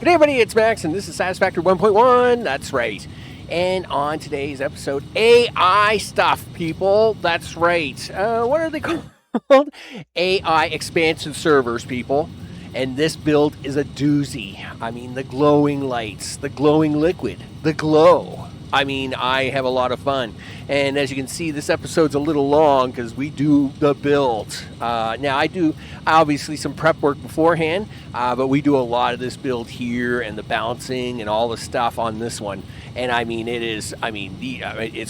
Hey everybody, it's Max, and this is Satisfactory 1.1. That's right. And on today's episode, AI stuff, people. That's right. What are they called? AI expansion servers, people. And this build is a doozy. I mean, the glowing lights, the glowing liquid, the glow. I mean, I have a lot of fun. And as you can see, this episode's a little long because we do the build. Now, I do obviously some prep work beforehand, but we do a lot of this build here and the balancing and all the stuff on this one. And I mean, it's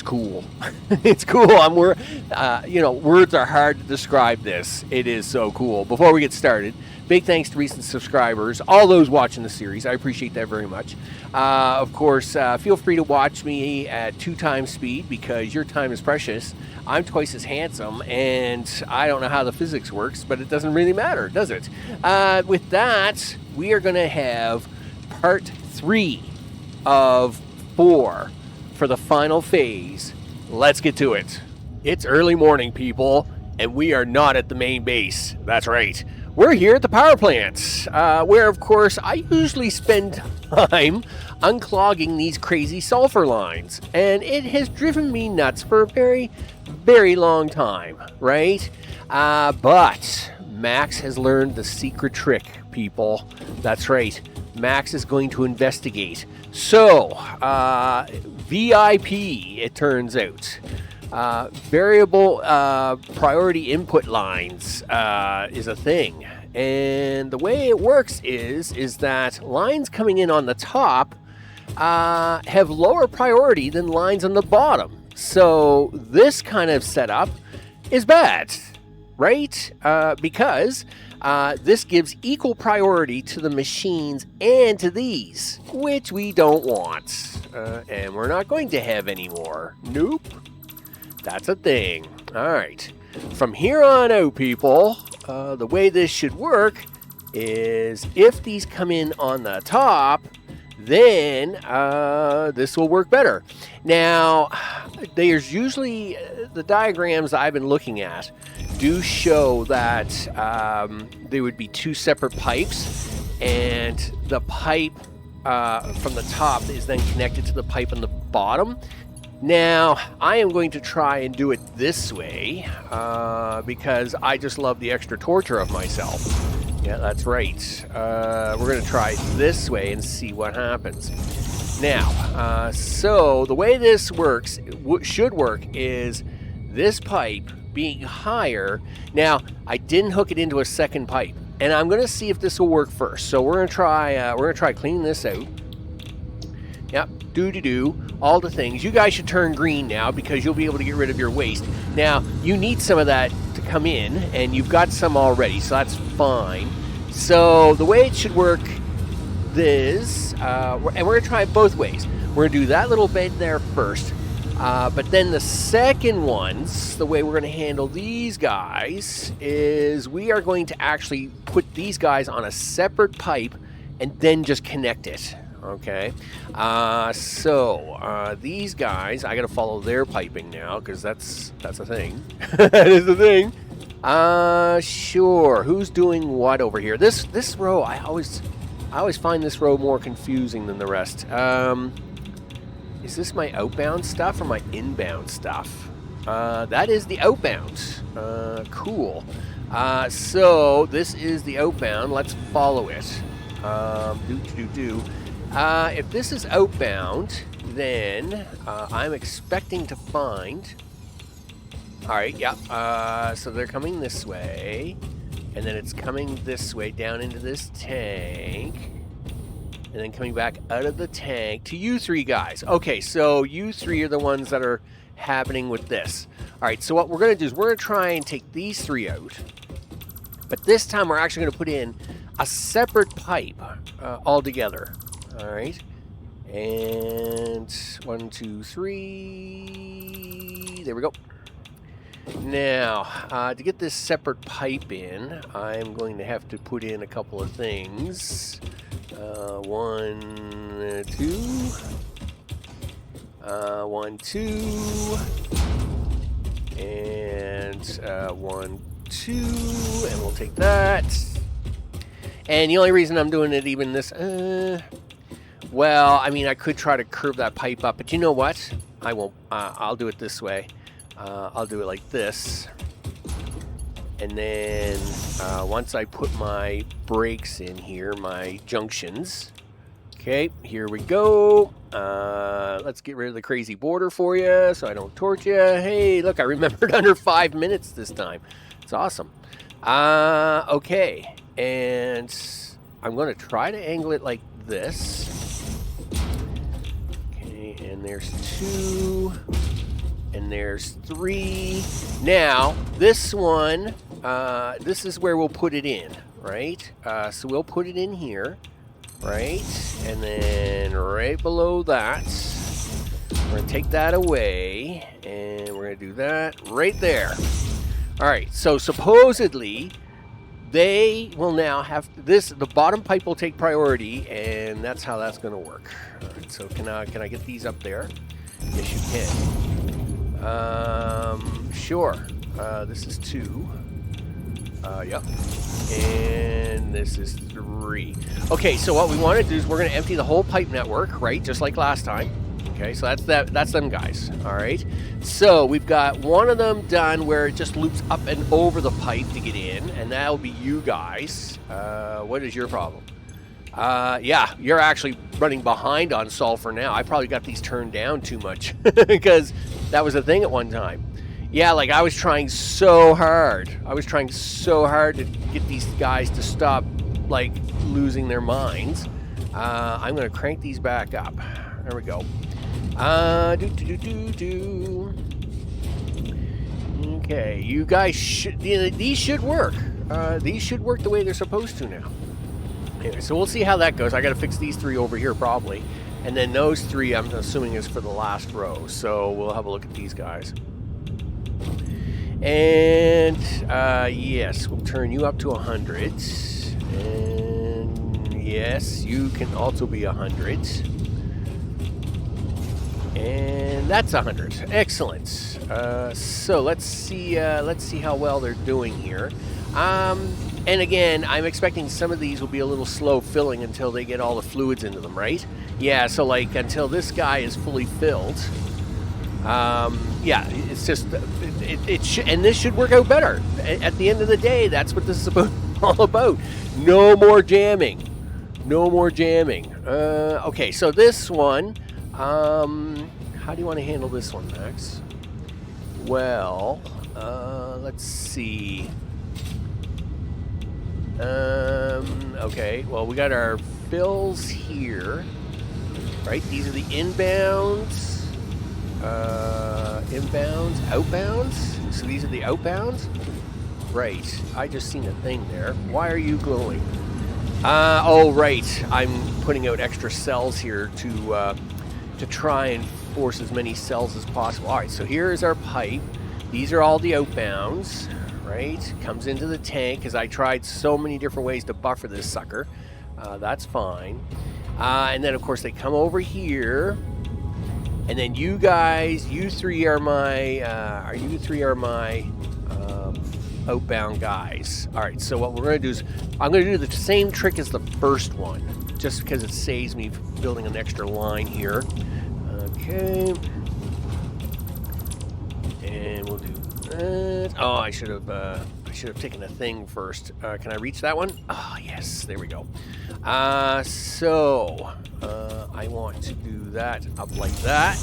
cool. It's cool. Words are hard to describe this. It is so cool. Before we get started, big thanks to recent subscribers, all those watching the series. I appreciate that very much. Of course, feel free to watch me at 2 times speed because your time is precious. I'm twice as handsome, and I don't know how the physics works, but it doesn't really matter, does it? With that, we are going to have part 3 of 4 for the final phase. Let's get to it. It's early morning, people, and we are not at the main base. That's right. We're here at the power plant, where, of course, I usually spend time unclogging these crazy sulfur lines, and it has driven me nuts for a very, very long time, right? But Max has learned the secret trick, people. That's right. Max is going to investigate. So, VIP, it turns out. Variable priority input lines is a thing, and the way it works is that lines coming in on the top have lower priority than lines on the bottom. So this kind of setup is bad, right? Because this gives equal priority to the machines and to these, which we don't want, and we're not going to have anymore. Nope. That's a thing. All right. From here on out, people, the way this should work is if these come in on the top, then this will work better. Now, there's usually the diagrams I've been looking at do show that there would be 2 separate pipes, and the pipe from the top is then connected to the pipe on the bottom. Now, I am going to try and do it this way because I just love the extra torture of myself. Yeah, that's right. We're going to try this way and see what happens. Now, so the way this works, should work, is this pipe being higher. Now, I didn't hook it into a second pipe, and I'm going to see if this will work first. So we're going to try cleaning this out. Yep, all the things. You guys should turn green now because you'll be able to get rid of your waste. Now, you need some of that to come in, and you've got some already, so that's fine. So the way it should work is, and we're going to try it both ways. We're going to do that little bed there first, but then the second ones, the way we're going to handle these guys is we are going to actually put these guys on a separate pipe and then just connect it. Okay, so these guys, I gotta follow their piping now because that's a thing. That is the thing. Sure. Who's doing what over here? This row, I always find this row more confusing than the rest. Is this my outbound stuff or my inbound stuff? That is the outbound. Cool. So this is the outbound. Let's follow it. If this is outbound, then I'm expecting to find... Alright, yeah, so they're coming this way, and then it's coming this way down into this tank, and then coming back out of the tank to you 3 guys. Okay, so you 3 are the ones that are happening with this. Alright, so what we're going to do is we're going to try and take these 3 out, but this time we're actually going to put in a separate pipe altogether. All right, and 1, 2, 3. There we go. Now, to get this separate pipe in, I'm going to have to put in a couple of things. 1, 2. 1, 2. And 1, 2. And we'll take that. And the only reason I'm doing it even this, well, I mean, I could try to curve that pipe up, but you know what? I won't. I'll do it this way. I'll do it like this. And then once I put my brakes in here, my junctions. Okay, here we go. Let's get rid of the crazy border for you so I don't torch you. Hey, look, I remembered under 5 minutes this time. It's awesome. Okay, and I'm going to try to angle it like this. Okay, and there's 2, and there's 3. Now, this one, this is where we'll put it in, right? So we'll put it in here, right? And then right below that, we're going to take that away, and we're going to do that right there. All right, so supposedly they will now have this, the bottom pipe will take priority, and that's how that's going to work. All right, so can I get these up there? Yes, you can. Sure. This is 2. Yep. And this is 3. Okay, so what we want to do is we're going to empty the whole pipe network, right? Just like last time. Okay, so that's them guys. All right. So we've got one of them done where it just loops up and over the pipe to get in, and that'll be you guys. What is your problem? Yeah, you're actually running behind on sulfur now. I probably got these turned down too much because that was a thing at one time. Yeah, like I was trying so hard. To get these guys to stop, like, losing their minds. I'm going to crank these back up. There we go. Okay, you guys should, these should work. These should work the way they're supposed to now. Anyway, so we'll see how that goes. I got to fix these 3 over here probably. And then those 3, I'm assuming, is for the last row. So we'll have a look at these guys. And yes, we'll turn you up to 100. And yes, you can also be 100. And that's 100. Excellent. So let's see how well they're doing here. And again, I'm expecting some of these will be a little slow filling until they get all the fluids into them, right? Yeah, so like until this guy is fully filled. Yeah, it's just and this should work out better. At the end of the day, that's what this is all about. No more jamming. No more jamming. Okay, so this one, how do you want to handle this one, Max? Well, let's see. Okay, well, we got our fills here, right? These are the inbounds. Inbounds, outbounds. So these are the outbounds, right? I just seen a thing there. Why are you glowing? Oh, right. I'm putting out extra cells here to try and force as many cells as possible. All right. So here is our pipe. These are all the outbounds, right? Comes into the tank because I tried so many different ways to buffer this sucker. That's fine. And then of course they come over here. And then you guys, you 3 are my outbound guys. All right, so what we're going to do is I'm going to do the same trick as the first one, just because it saves me building an extra line here. Okay. And we'll do that. Oh, I should have taken a thing first. Can I reach that one? Oh, yes, there we go. So I want to do that up like that,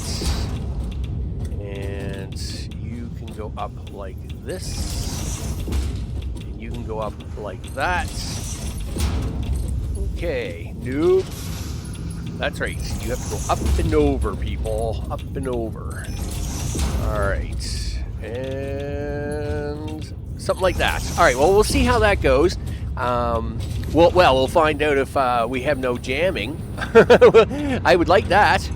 and you can go up like this, and you can go up like that. Okay, nope. That's right. You have to go up and over, people. Up and over. All right, and something like that. All right. Well, we'll see how that goes. Well, we'll find out if we have no jamming. I would like that.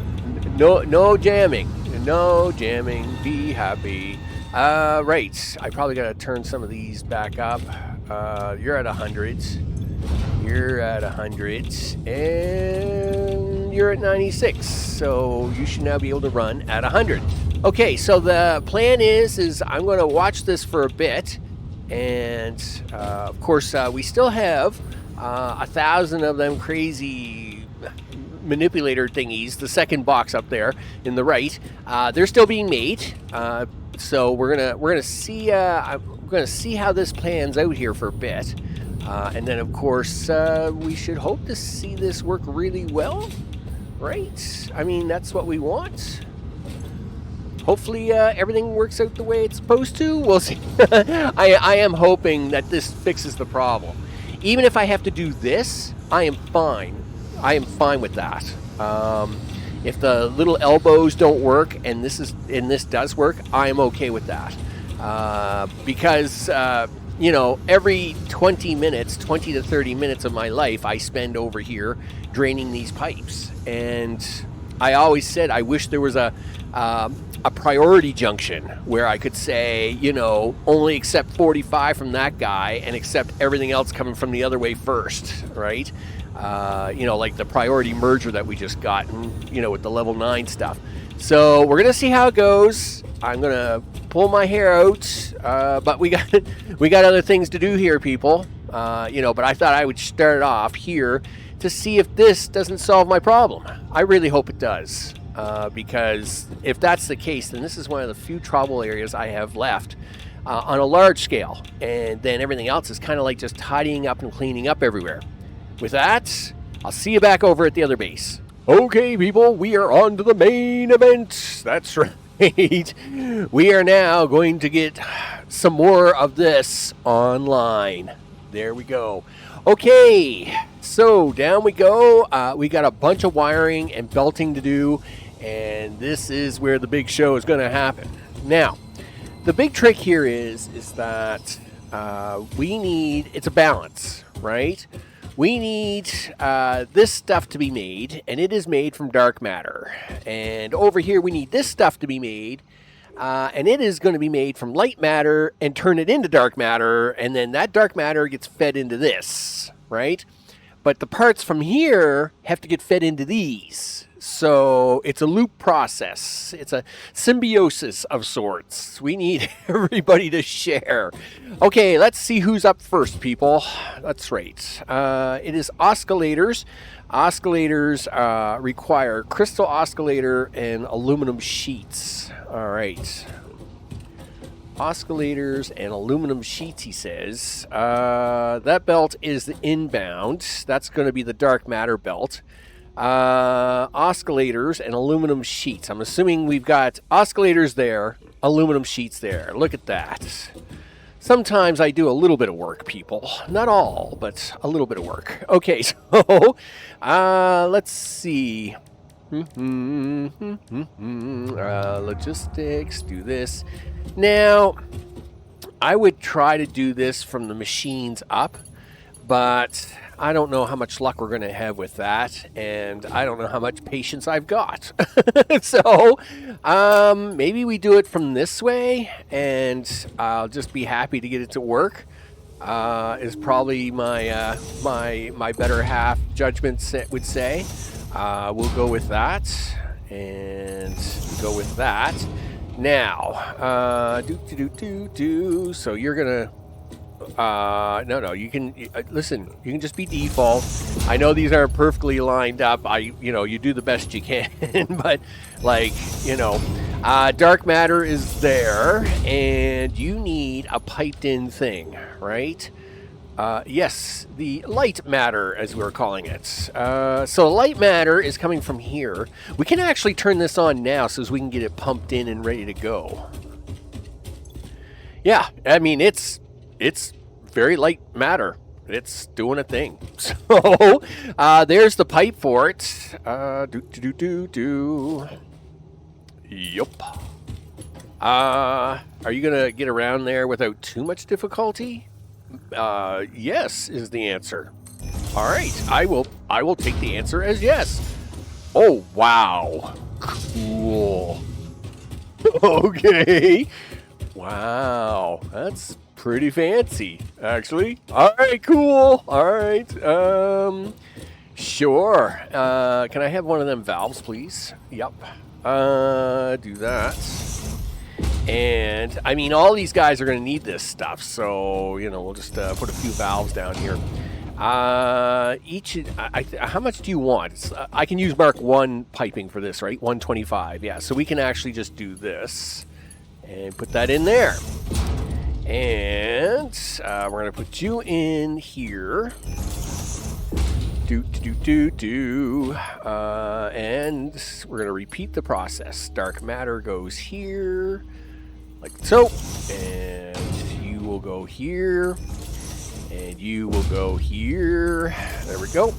No jamming. No jamming. Be happy. Right. I probably got to turn some of these back up. You're at 100. You're at 100. And you're at 96. So you should now be able to run at 100. Okay, so the plan is I'm going to watch this for a bit. And, of course, we still have 1,000 of them crazy manipulator thingies. The second box up there in the right, they're still being made. So we're gonna see. I'm gonna see how this plans out here for a bit, and then of course we should hope to see this work really well, right? I mean, that's what we want. Hopefully everything works out the way it's supposed to. We'll see. I am hoping that this fixes the problem. Even if I have to do this, I am fine. I am fine with that. If the little elbows don't work and this does work, I am okay with that. Because every 20 to 30 minutes of my life, I spend over here draining these pipes. And I always said I wish there was a priority junction where I could say, only accept 45 from that guy and accept everything else coming from the other way first, right? Like the priority merger that we just got, with the level 9 stuff. So we're gonna see how it goes. I'm gonna pull my hair out, but we got other things to do here, people. But I thought I would start off here to see if this doesn't solve my problem. I really hope it does. Because if that's the case, then this is one of the few trouble areas I have left on a large scale. And then everything else is kind of like just tidying up and cleaning up everywhere. With that, I'll see you back over at the other base. Okay, people, we are on to the main event. That's right. We are now going to get some more of this online. There we go. Okay, so down we go. We got a bunch of wiring and belting to do, and this is where the big show is going to happen. Now, the big trick here is that it's a balance, right? We need this stuff to be made, and it is made from dark matter. And over here, we need this stuff to be made, and it is going to be made from light matter and turn it into dark matter, and then that dark matter gets fed into this, right? But the parts from here have to get fed into these. So it's a loop process. It's a symbiosis of sorts. We need everybody to share. Okay, let's see who's up first, people. That's right. It is oscillators. Oscillators require crystal oscillator and aluminum sheets. All right. Oscillators and aluminum sheets, he says. That belt is the inbound. That's going to be the dark matter belt. Oscillators and aluminum sheets. I'm assuming we've got oscillators there, aluminum sheets there. Look at that. Sometimes I do a little bit of work, people. Not all, but a little bit of work. Okay, so let's see. Logistics, do this. Now, I would try to do this from the machines up, but I don't know how much luck we're going to have with that, and I don't know how much patience I've got. So, maybe we do it from this way, and I'll just be happy to get it to work. Is probably my my better half judgment would say. We'll go with that, and go with that. Now, so you're gonna. No, you can listen. You can just be default. I know these aren't perfectly lined up. You do the best you can, but dark matter is there, and you need a piped-in thing, right? Yes, the light matter, as we're calling it. So light matter is coming from here. We can actually turn this on now so as we can get it pumped in and ready to go. Yeah, I mean, it's very light matter. It's doing a thing. So, there's the pipe for it. Yup. Are you going to get around there without too much difficulty? Yes is the answer. All right, I will take the answer as yes. Oh, wow. Cool. Okay. Wow, that's pretty fancy, actually. All right, cool. All right. Sure. Can I have one of them valves, please? Yep. Do that. And, I mean, all these guys are going to need this stuff, so, we'll just put a few valves down here. How much do you want? I can use Mark 1 piping for this, right? 125. Yeah, so we can actually just do this and put that in there. And we're going to put you in here. And we're going to repeat the process. Dark matter goes here, like so. And you will go here. And you will go here. There we go.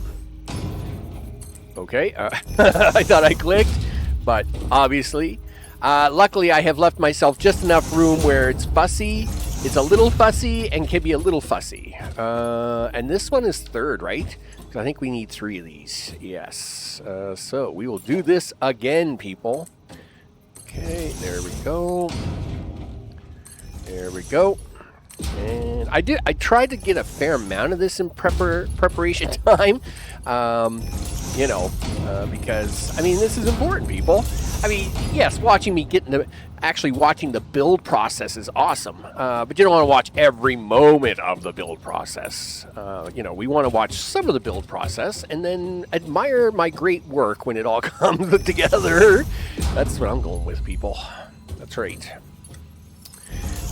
Okay. I thought I clicked, but obviously. Luckily, I have left myself just enough room where it's fussy. It's a little fussy and can be a little fussy. And this one is third, right? Because I think we need 3 of these. Yes. So we will do this again, people. Okay, there we go. There we go. And I tried to get a fair amount of this in preparation time. Because, I mean, this is important, people. I mean, yes, watching the build process is awesome, but you don't want to watch every moment of the build process. We want to watch some of the build process and then admire my great work when it all comes together. That's what I'm going with, people. That's right.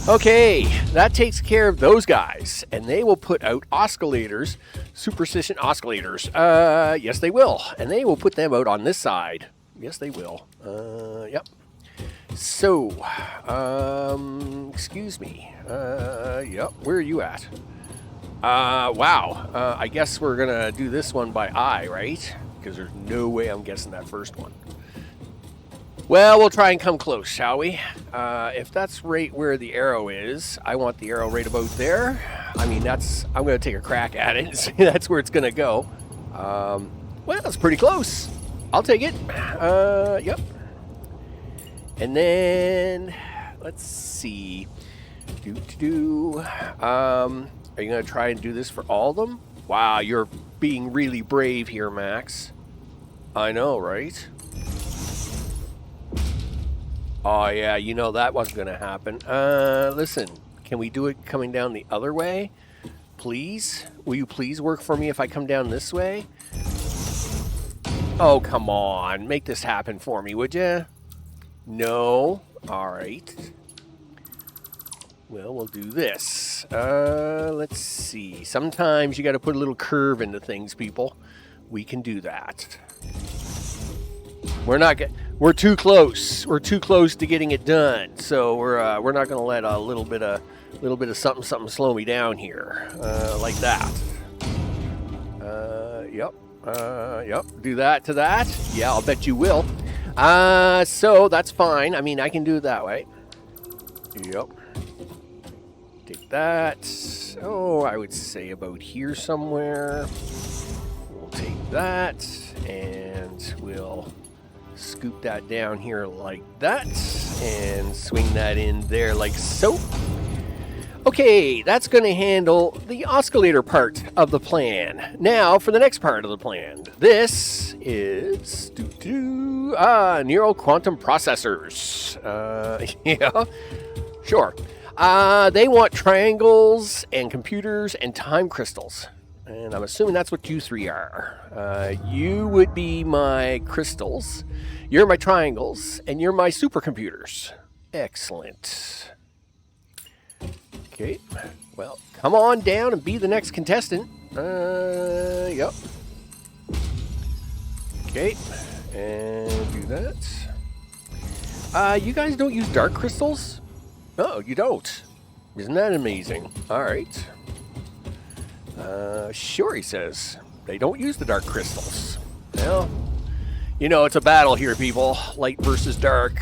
Okay, that takes care of those guys, and they will put out oscillators, superstition oscillators. Yes, they will, and they will put them out on this side. Yes, they will. Yep. So, excuse me. Yep, where are you at? Wow. I guess we're going to do this one by eye, right? Because there's no way I'm guessing that first one. Well, we'll try and come close, shall we? If that's right where the arrow is, I want the arrow right about there. I mean, I'm going to take a crack at it and see that's where it's going to go. Well, that's pretty close. I'll take it. Yep. And then, let's see. Are you going to try and do this for all of them? Wow, you're being really brave here, Max. I know, right? Oh, yeah, that wasn't going to happen. Listen, can we do it coming down the other way? Please? Will you please work for me if I come down this way? Oh, come on. Make this happen for me, would you? No. All right. Well, we'll do this. Let's see. Sometimes you got to put a little curve into things, people. We can do that. We're too close. We're too close to getting it done. So we're not going to let a little bit of something slow me down here, like that. Yep. Yep. Do that to that. Yeah, I'll bet you will. So that's fine. I mean, I can do it that way. Yep. Take that. Oh, I would say about here somewhere. We'll take that and we'll scoop that down here like that and swing that in there like so. Okay, that's going to handle the oscillator part of the plan. Now for the next part of the plan. This is neural quantum processors. Yeah, sure. They want triangles and computers and time crystals. And I'm assuming that's what you 3 are. You would be my crystals, you're my triangles, and you're my supercomputers. Excellent. Okay, well, come on down and be the next contestant. Yep. Okay, and do that. You guys don't use dark crystals? Oh, you don't. Isn't that amazing? All right. Sure, he says. They don't use the dark crystals. Well, it's a battle here, people. Light versus dark.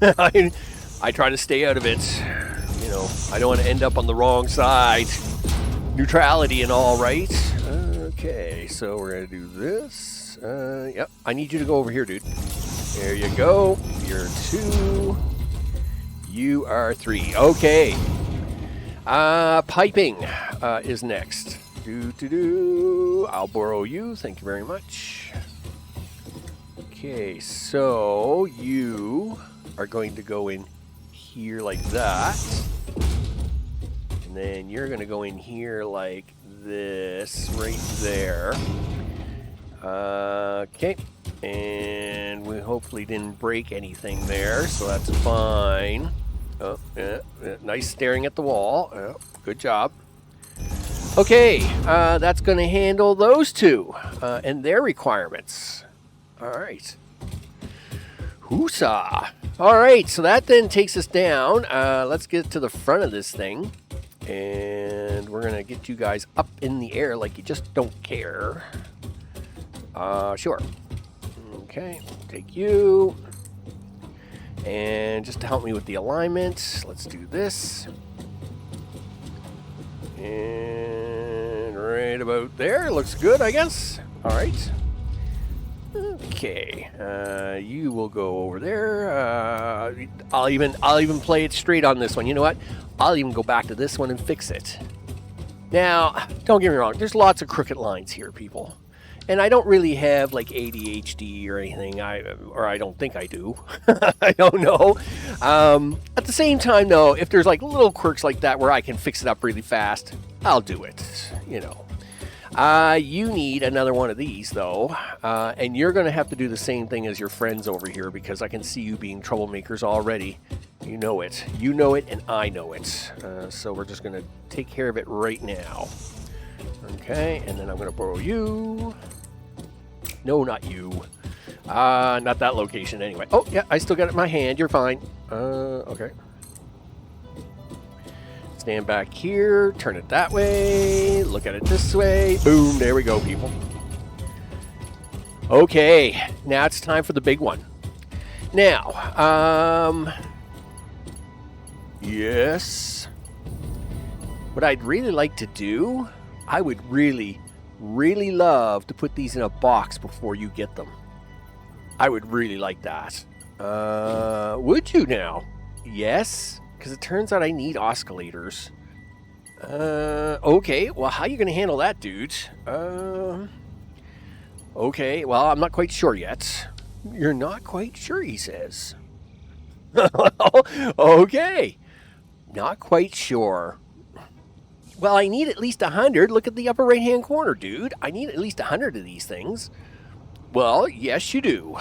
I try to stay out of it. I don't want to end up on the wrong side. Neutrality and all, right? Okay, so we're going to do this. Yep, I need you to go over here, dude. There you go. You're 2. You are 3. Okay. Piping is next. I'll borrow you. Thank you very much. Okay, so you are going to go in here like that. And And then you're going to go in here like this, right there. Okay. And we hopefully didn't break anything there, so that's fine. Oh, yeah, nice staring at the wall. Oh, good job. Okay, that's going to handle those two and their requirements. All right. Hoosah. All right, so that then takes us down. Let's get to the front of this thing. And we're going to get you guys up in the air like you just don't care. Sure. Okay, take you. And just to help me with the alignment, let's do this. And right about there. Looks good, I guess. All right. Okay, you will go over there. I'll even play it straight on this one. You know what? I'll even go back to this one and fix it. Now, don't get me wrong. There's lots of crooked lines here, people, and I don't really have like ADHD or anything. I don't think I do. I don't know. At the same time, though, if there's like little quirks like that where I can fix it up really fast, I'll do it. You know. You need another one of these, though, and you're going to have to do the same thing as your friends over here because I can see you being troublemakers already. You know it. You know it, and I know it. So we're just going to take care of it right now. Okay, and then I'm going to borrow you. No, not you. Not that location anyway. Oh, yeah, I still got it in my hand. You're fine. Okay. Stand back here, turn it that way, look at it this way. Boom, there we go, people. Okay, now it's time for the big one. Now, yes. What I'd really like to do, I would really, really love to put these in a box before you get them. I would really like that. Would you now? Yes? Because it turns out I need oscillators. Okay, well, how are you going to handle that, dude? Okay, well, I'm not quite sure yet. You're not quite sure, he says. Okay, not quite sure. Well, I need at least 100. Look at the upper right-hand corner, dude. I need at least 100 of these things. Well, yes, you do.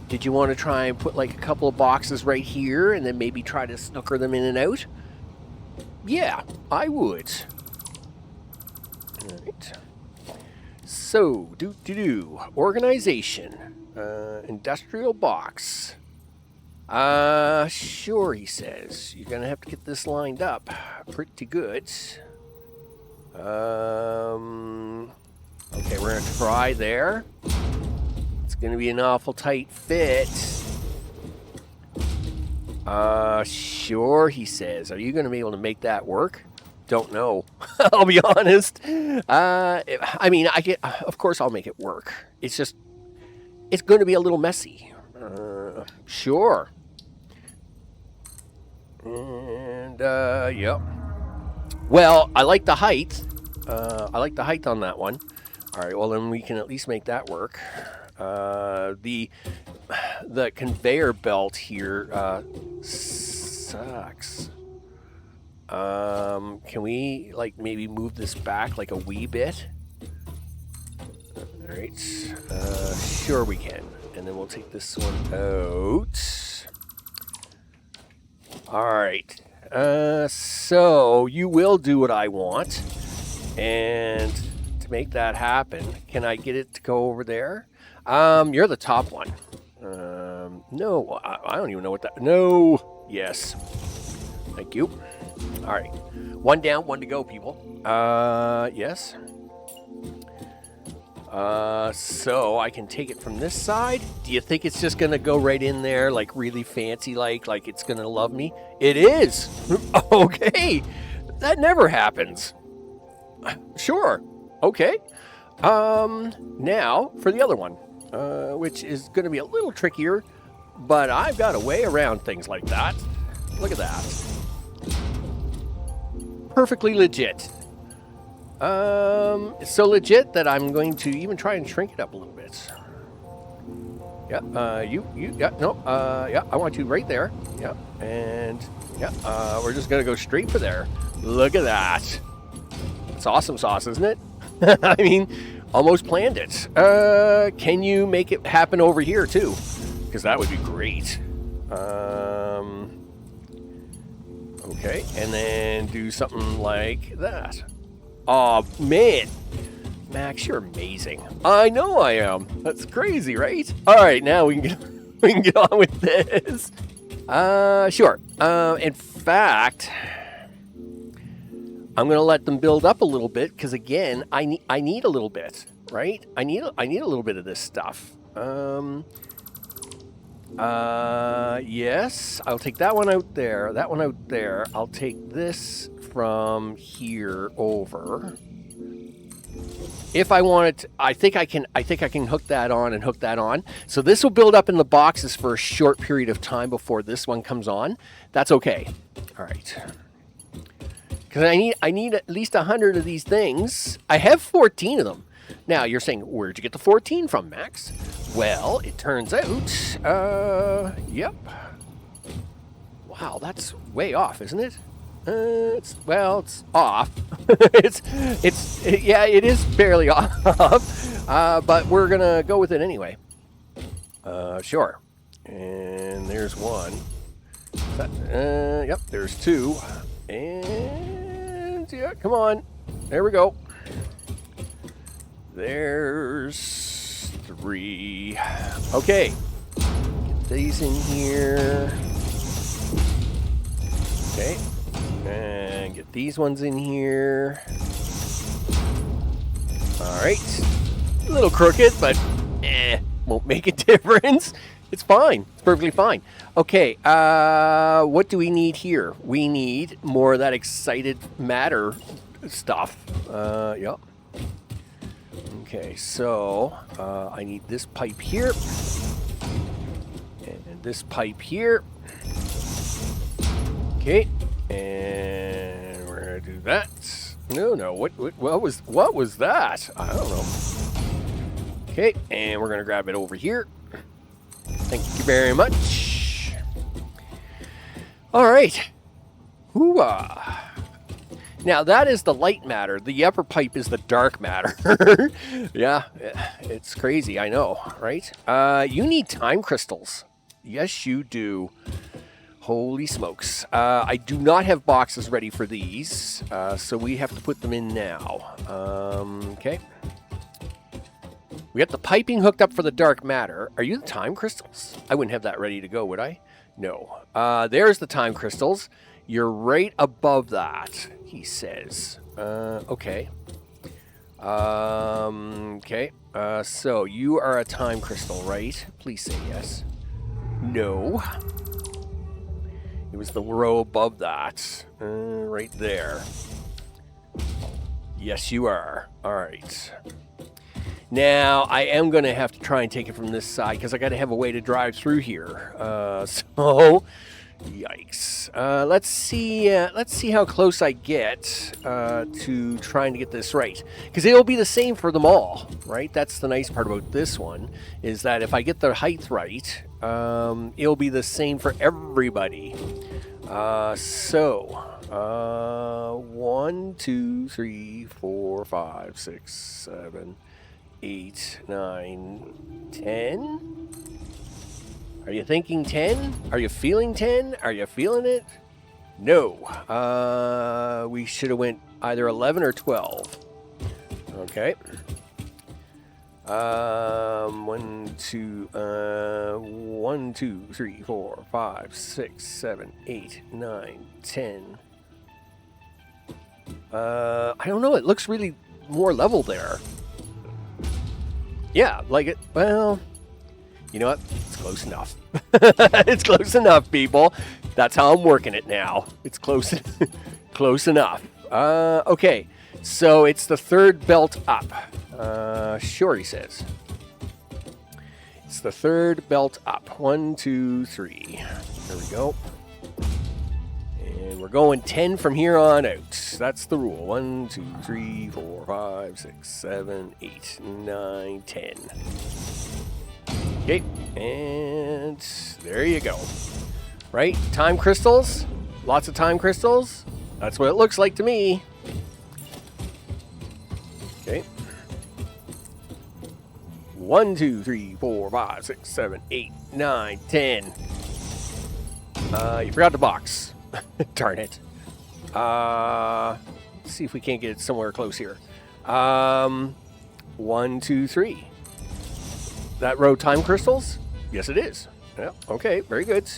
Did you want to try and put like a couple of boxes right here and then maybe try to snooker them in and out? Yeah, I would. All right. So, organization, industrial box. Sure, he says. You're going to have to get this lined up pretty good. Okay, we're going to try there. It's going to be an awful tight fit. Sure, he says. Are you going to be able to make that work? Don't know. I'll be honest. I mean, of course I'll make it work. It's just, it's going to be a little messy. Sure. And, yep. Well, I like the height. I like the height on that one. All right, well, then we can at least make that work. The conveyor belt here sucks. Can we, like, maybe move this back, like, a wee bit? All right. Sure we can. And then we'll take this one out. All right. So you will do what I want. And to make that happen, can I get it to go over there? You're the top one. No, I don't even know what that... No. Yes. Thank you. All right. One down, one to go, people. Yes. So I can take it from this side. Do you think it's just going to go right in there, like really fancy, like it's going to love me? It is. Okay. That never happens. Sure. Okay. Now for the other one, which is going to be a little trickier, but I've got a way around things like that. Look at that. Perfectly legit. So legit that I'm going to even try and shrink it up a little bit. Yeah, yeah, no, yeah, I want you right there. Yeah, and yeah, we're just gonna go straight for there. Look at that. It's awesome sauce, isn't it? I mean, almost planned it. Can you make it happen over here too? Because that would be great. Okay, and then do something like that. Oh man, Max, you're amazing. I know I am. That's crazy, right? All right, now we can get on with this. Sure. In fact, I'm gonna let them build up a little bit because again, I need a little bit, right? I need a little bit of this stuff. Yes, I'll take that one out there. That one out there. I'll take this from here over. If I want it, I think I can hook that on and hook that on. So this will build up in the boxes for a short period of time before this one comes on. That's okay. All right. Because I need at least 100 of these things. I have 14 of them. Now you're saying, where'd you get the 14 from, Max? Well, it turns out, yep. Wow, that's way off, isn't it? It's off. Yeah, it is fairly off. But we're gonna go with it anyway. Sure. And there's one. Yep, there's two. And yeah, come on. There we go. There's three. Okay. Get these in here. Okay. And get these ones in here. Alright. A little crooked, but won't make a difference. It's fine. It's perfectly fine. Okay, what do we need here? We need more of that excited matter stuff. Yep. Okay, so I need this pipe here. And this pipe here. Okay, and we're gonna do that. No, what was that? I don't know. Okay, and we're gonna grab it over here. Thank you very much. All right. Hoo-ah. Now that is the light matter. The upper pipe is the dark matter. Yeah, it's crazy. I know, right? You need time crystals. Yes, you do. Holy smokes. I do not have boxes ready for these, so we have to put them in now. Okay. We got the piping hooked up for the dark matter. Are you the time crystals? I wouldn't have that ready to go, would I? No. There's the time crystals. You're right above that, he says. Okay. Okay. So you are a time crystal, right? Please say yes. No. It was the row above that. Right there. Yes, you are. All right. Now, I am going to have to try and take it from this side because I got to have a way to drive through here. So, yikes. Let's see how close I get to trying to get this right. Because it'll be the same for them all, right? That's the nice part about this one, is that if I get the height right, it'll be the same for everybody. 1, 2, 3, 4, 5, 6, 7, 8, 9, 10. Are you thinking 10? Are you feeling 10? Are you feeling it? No. We should have went either 11 or 12. Okay. 1, 2, 3, 4, 5, 6, 7, 8, 9, 10. I don't know. It looks really more level there. Yeah, like it. Well, you know what? It's close enough. It's close enough, people. That's how I'm working it now. It's close, close enough. Okay, so it's the third belt up. Sure, he says. It's the third belt up. 1, 2, 3. There we go. And we're going 10 from here on out. That's the rule. 1, 2, 3, 4, 5, 6, 7, 8, 9, 10. Okay, and there you go. Right? Time crystals. Lots of time crystals. That's what it looks like to me. Okay. 1, 2, 3, 4, 5, 6, 7, 8, 9, 10. You forgot the box. Darn it. Let's see if we can't get it somewhere close here. 1, 2, 3. That row time crystals? Yes, it is. Yeah. Okay. Very good.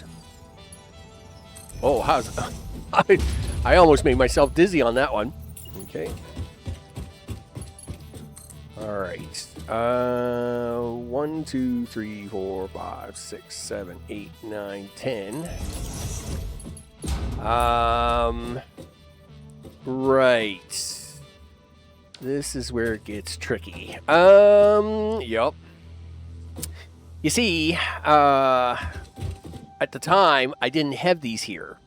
Oh, how's I almost made myself dizzy on that one. Okay. All right. 1, 2, 3, 4, 5, 6, 7, 8, 9, 10. Right. This is where it gets tricky. Yep. You see, at the time, I didn't have these here.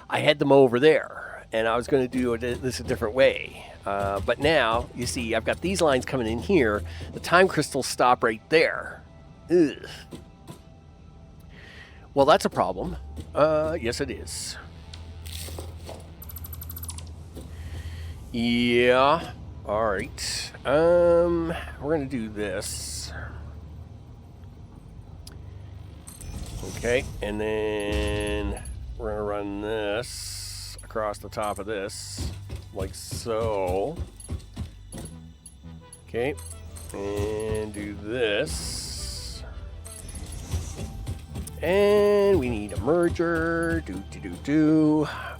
I had them over there, and I was going to do this a different way. But now, you see, I've got these lines coming in here. The time crystals stop right there. Ugh. Well, that's a problem. Yes, it is. Yeah. All right. We're going to do this. Okay, and then we're going to run this across the top of this, like so. Okay, and do this. And we need a merger.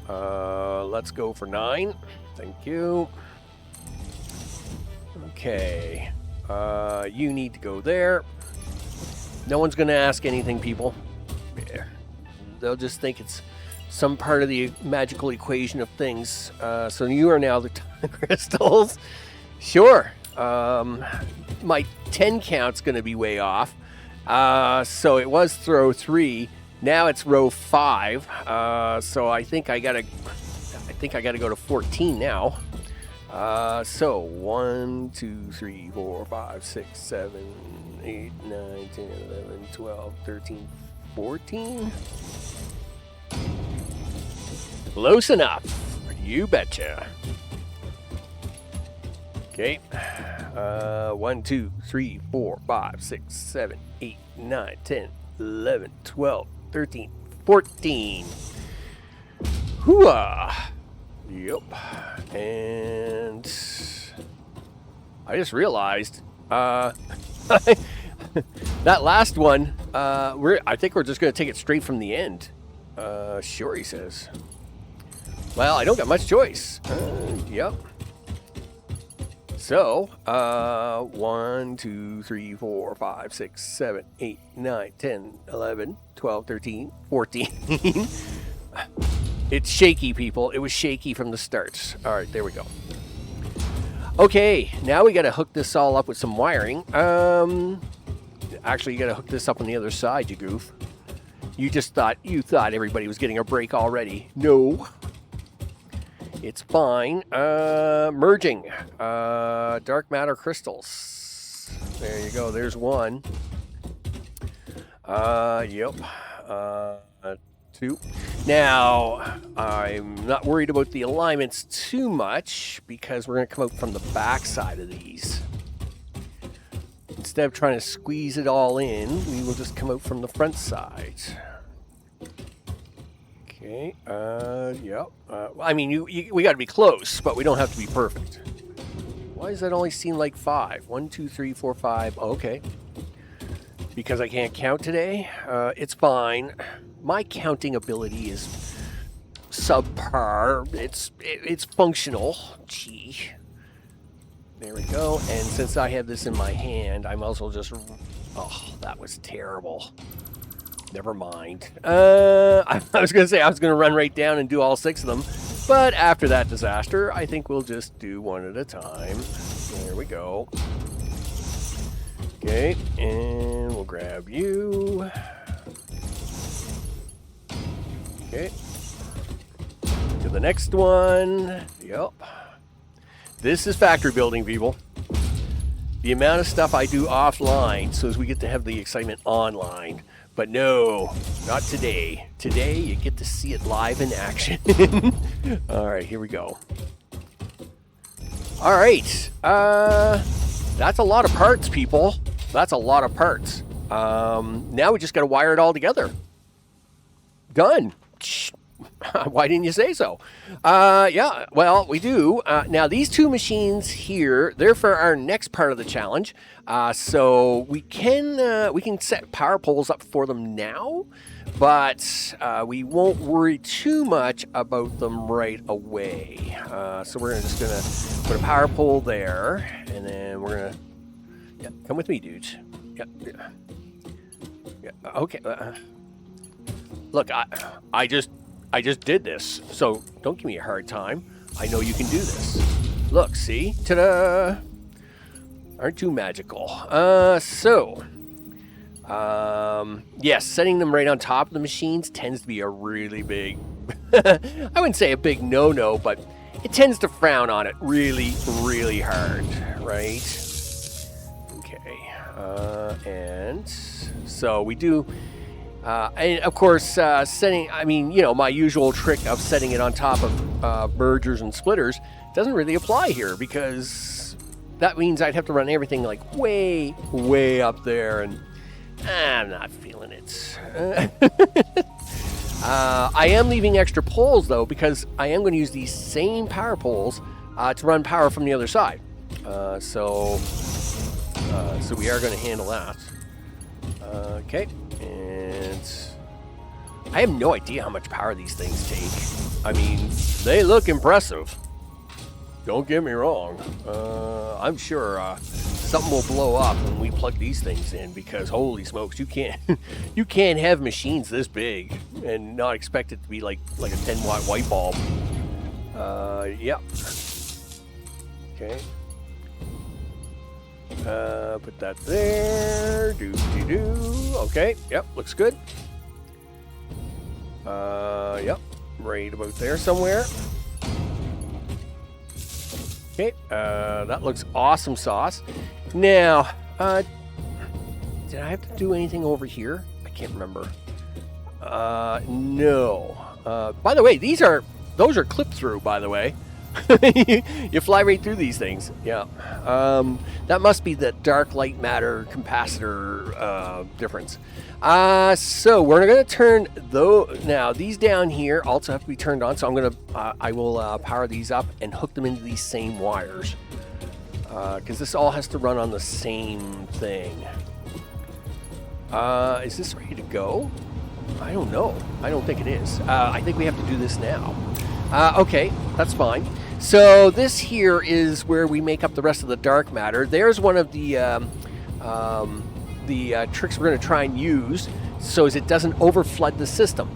Let's go for 9. Thank you. Okay, you need to go there. No one's going to ask anything, people. They'll just think it's some part of the magical equation of things. So you are now the time crystals. Sure. My 10 count's going to be way off. So it was row 3. Now it's row 5. So I think I gotta go to 14 now. So 1, 2, 3, 4, 5, 6, 7, 8, 9, 10, 11, 12, 13, 14. Close enough. You betcha. Okay. 1, 2, 3, 4, 5, 6, 7, 8, 9, 10, 11, 12, 13, 14. Hooah. Yep. And I just realized that last one, I think we're just going to take it straight from the end. Sure, he says. Well, I don't got much choice. Yep. So, 1, 2, 3, 4, 5, 6, 7, 8, 9, 10, 11, 12, 13, 14. It's shaky, people. It was shaky from the start. All right, there we go. Okay, now we got to hook this all up with some wiring. Actually, you got to hook this up on the other side, you goof. You thought everybody was getting a break already. No. It's fine. Merging. Dark matter crystals. There you go. There's one. Yep. 2. Now, I'm not worried about the alignments too much because we're going to come out from the back side of these. Instead of trying to squeeze it all in, we will just come out from the front side. Okay, yep. I mean, we got to be close, but we don't have to be perfect. Why does that only seem like 5? 1, 2, 3, 4, 5. Oh, okay. Because I can't count today? It's fine. My counting ability is subpar. It's functional. Gee. There we go. And since I have this in my hand, I might as well just... Oh, that was terrible. Never mind. I was going to say I was going to run right down and do all 6 of them. But after that disaster, I think we'll just do one at a time. There we go. Okay, and we'll grab you. Okay. To the next one. Yep. This is factory building, people. the amount of stuff I do offline so as we get to have the excitement online. But no, not today. Today, you get to see it live in action. All right, here we go. All right. That's a lot of parts, people. That's a lot of parts. Now we just got to wire it all together. Done. Why didn't you say so? Yeah, well, we do. Now, these two machines here, they're for our next part of the challenge. So we can set power poles up for them now, but we won't worry too much about them right away. So we're just going to put a power pole there, and then we're going to... Yeah, come with me, dudes. Yeah. Okay. Look, I just did this, so don't give me a hard time. I know you can do this. Look, see? Ta-da! Aren't you magical? Yes, setting them right on top of the machines tends to be a really big, I wouldn't say a big no-no, but it tends to frown on it really, really hard, right? Okay, and so we do... and of course, setting, I mean, you know, my usual trick of setting it on top of mergers and splitters doesn't really apply here, because that means I'd have to run everything like way, way up there, and I'm not feeling it. I am leaving extra poles, though, because I am going to use these same power poles to run power from the other side. So we are going to handle that. Okay. And I have no idea how much power these things take. I mean, they look impressive. Don't get me wrong. I'm sure something will blow up when we plug these things in, because holy smokes, you can't you can't have machines this big and not expect it to be like a 10-watt white bulb. Yep. Okay. Put that there. Do. Okay. Yep. Looks good. Yep. Right about there somewhere. Okay. That looks awesome sauce. Now, did I have to do anything over here? I can't remember. No. By the way, those are clip through, by the way. You fly right through these things. Yeah. That must be the dark light matter capacitor difference. So we're going to turn now these down here also have to be turned on. So I will power these up and hook them into these same wires, because this all has to run on the same thing. Is this ready to go? I don't know. I don't think it is. I think we have to do this now. Okay, that's fine. So this here is where we make up the rest of the dark matter. There's one of the tricks we're going to try and use so as it doesn't overflood the system.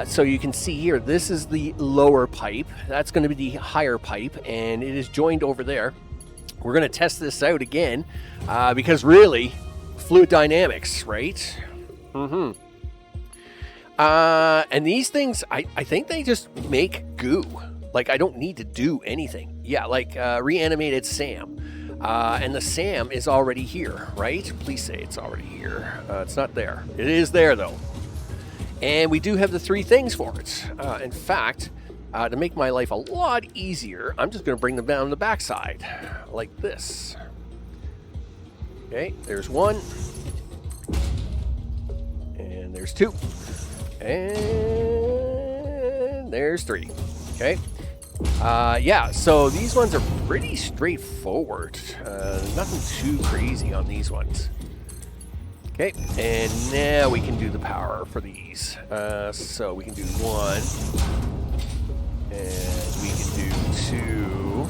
So you can see here, this is the lower pipe. That's going to be the higher pipe, and it is joined over there. We're going to test this out again because really, fluid dynamics, right? Mm-hmm. And these things, I think they just make goo. Like, I don't need to do anything. Yeah, like reanimated Sam. And the Sam is already here, right? Please say it's already here. It's not there. It is there, though. And we do have the three things for it. In fact, to make my life a lot easier, I'm just going to bring them down the backside, like this. Okay, there's one. And there's two. And there's three. Okay. Yeah, so these ones are pretty straightforward. Nothing too crazy on these ones. Okay, and now we can do the power for these. So we can do one. And we can do two.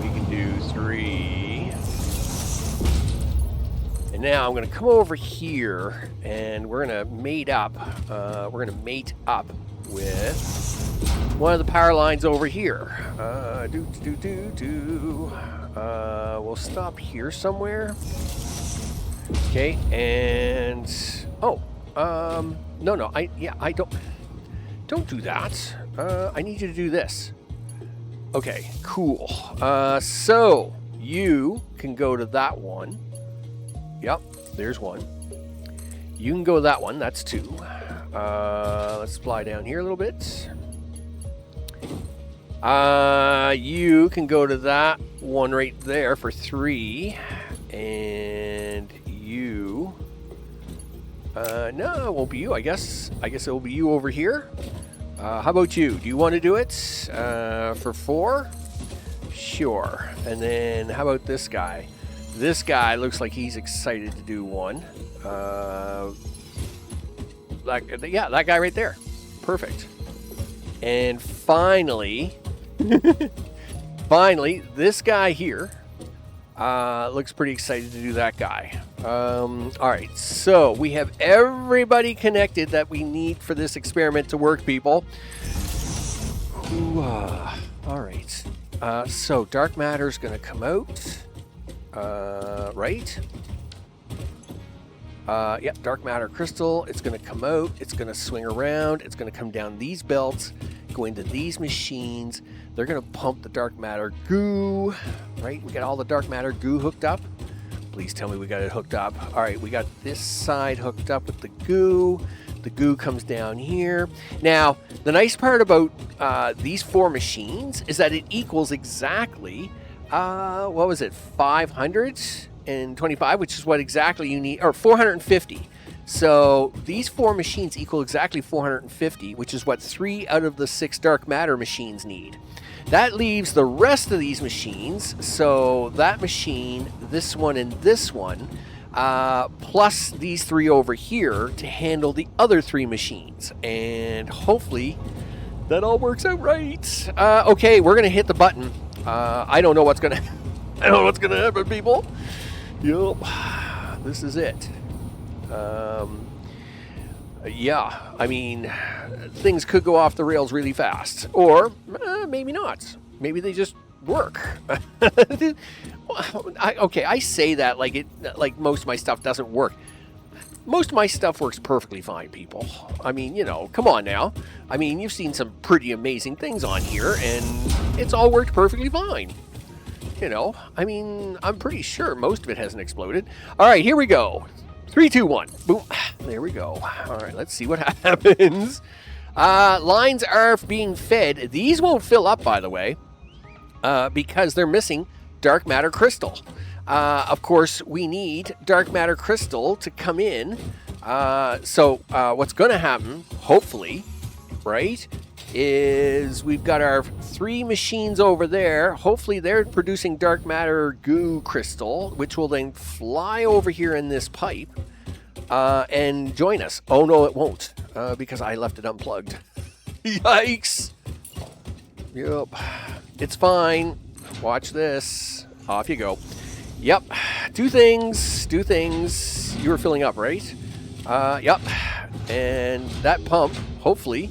We can do three. And now I'm going to come over here and we're going to mate up. With one of the power lines over here. We'll stop here somewhere. Okay, and no, I don't do that. I need you to do this. Okay, cool. So You can go to that one. Yep, there's one. You can go to that one. That's 2. Let's fly down here a little bit. You can go to that one right there for 3. And you... no, it won't be you. I guess it will be you over here. How about you? Do you want to do it for 4? Sure. And then how about this guy? This guy looks like he's excited to do one. That guy right there. Perfect. And finally, this guy here looks pretty excited to do that guy. All right, so we have everybody connected that we need for this experiment to work, people. All right. So dark matter's going to come out, right? Yep, dark matter crystal. It's going to come out. It's going to swing around. It's going to come down these belts, go into these machines. They're going to pump the dark matter goo, right? We got all the dark matter goo hooked up. Please tell me we got it hooked up. All right, we got this side hooked up with the goo. The goo comes down here. Now, the nice part about these 4 machines is that it equals exactly, what was it, 525, which is what exactly you need, or 450. So these 4 machines equal exactly 450, which is what 3 out of the 6 dark matter machines need. That leaves the rest of these machines, so that machine, this one, and this one, plus these 3 over here to handle the other 3 machines. And hopefully that all works out right. Okay, we're gonna hit the button. I don't know what's gonna happen, people. Yup, this is it. Yeah, I mean, things could go off the rails really fast, or maybe not. Maybe they just work. I say that like most of my stuff doesn't work. Most of my stuff works perfectly fine, people. I mean, come on now. I mean, you've seen some pretty amazing things on here, and it's all worked perfectly fine. I mean, I'm pretty sure most of it hasn't exploded. All right, here we go. 3, 2, 1. Boom. There we go. All right, let's see what happens. Lines are being fed. These won't fill up, by the way, because they're missing dark matter crystal. Of course, we need dark matter crystal to come in. So what's going to happen, hopefully, right, is we've got our 3 machines over there. Hopefully they're producing dark matter goo crystal, which will then fly over here in this pipe and join us. Oh, no, it won't, because I left it unplugged. Yikes. Yep. It's fine. Watch this. Off you go. Yep. Do things. You were filling up, right? Yep. And that pump, hopefully,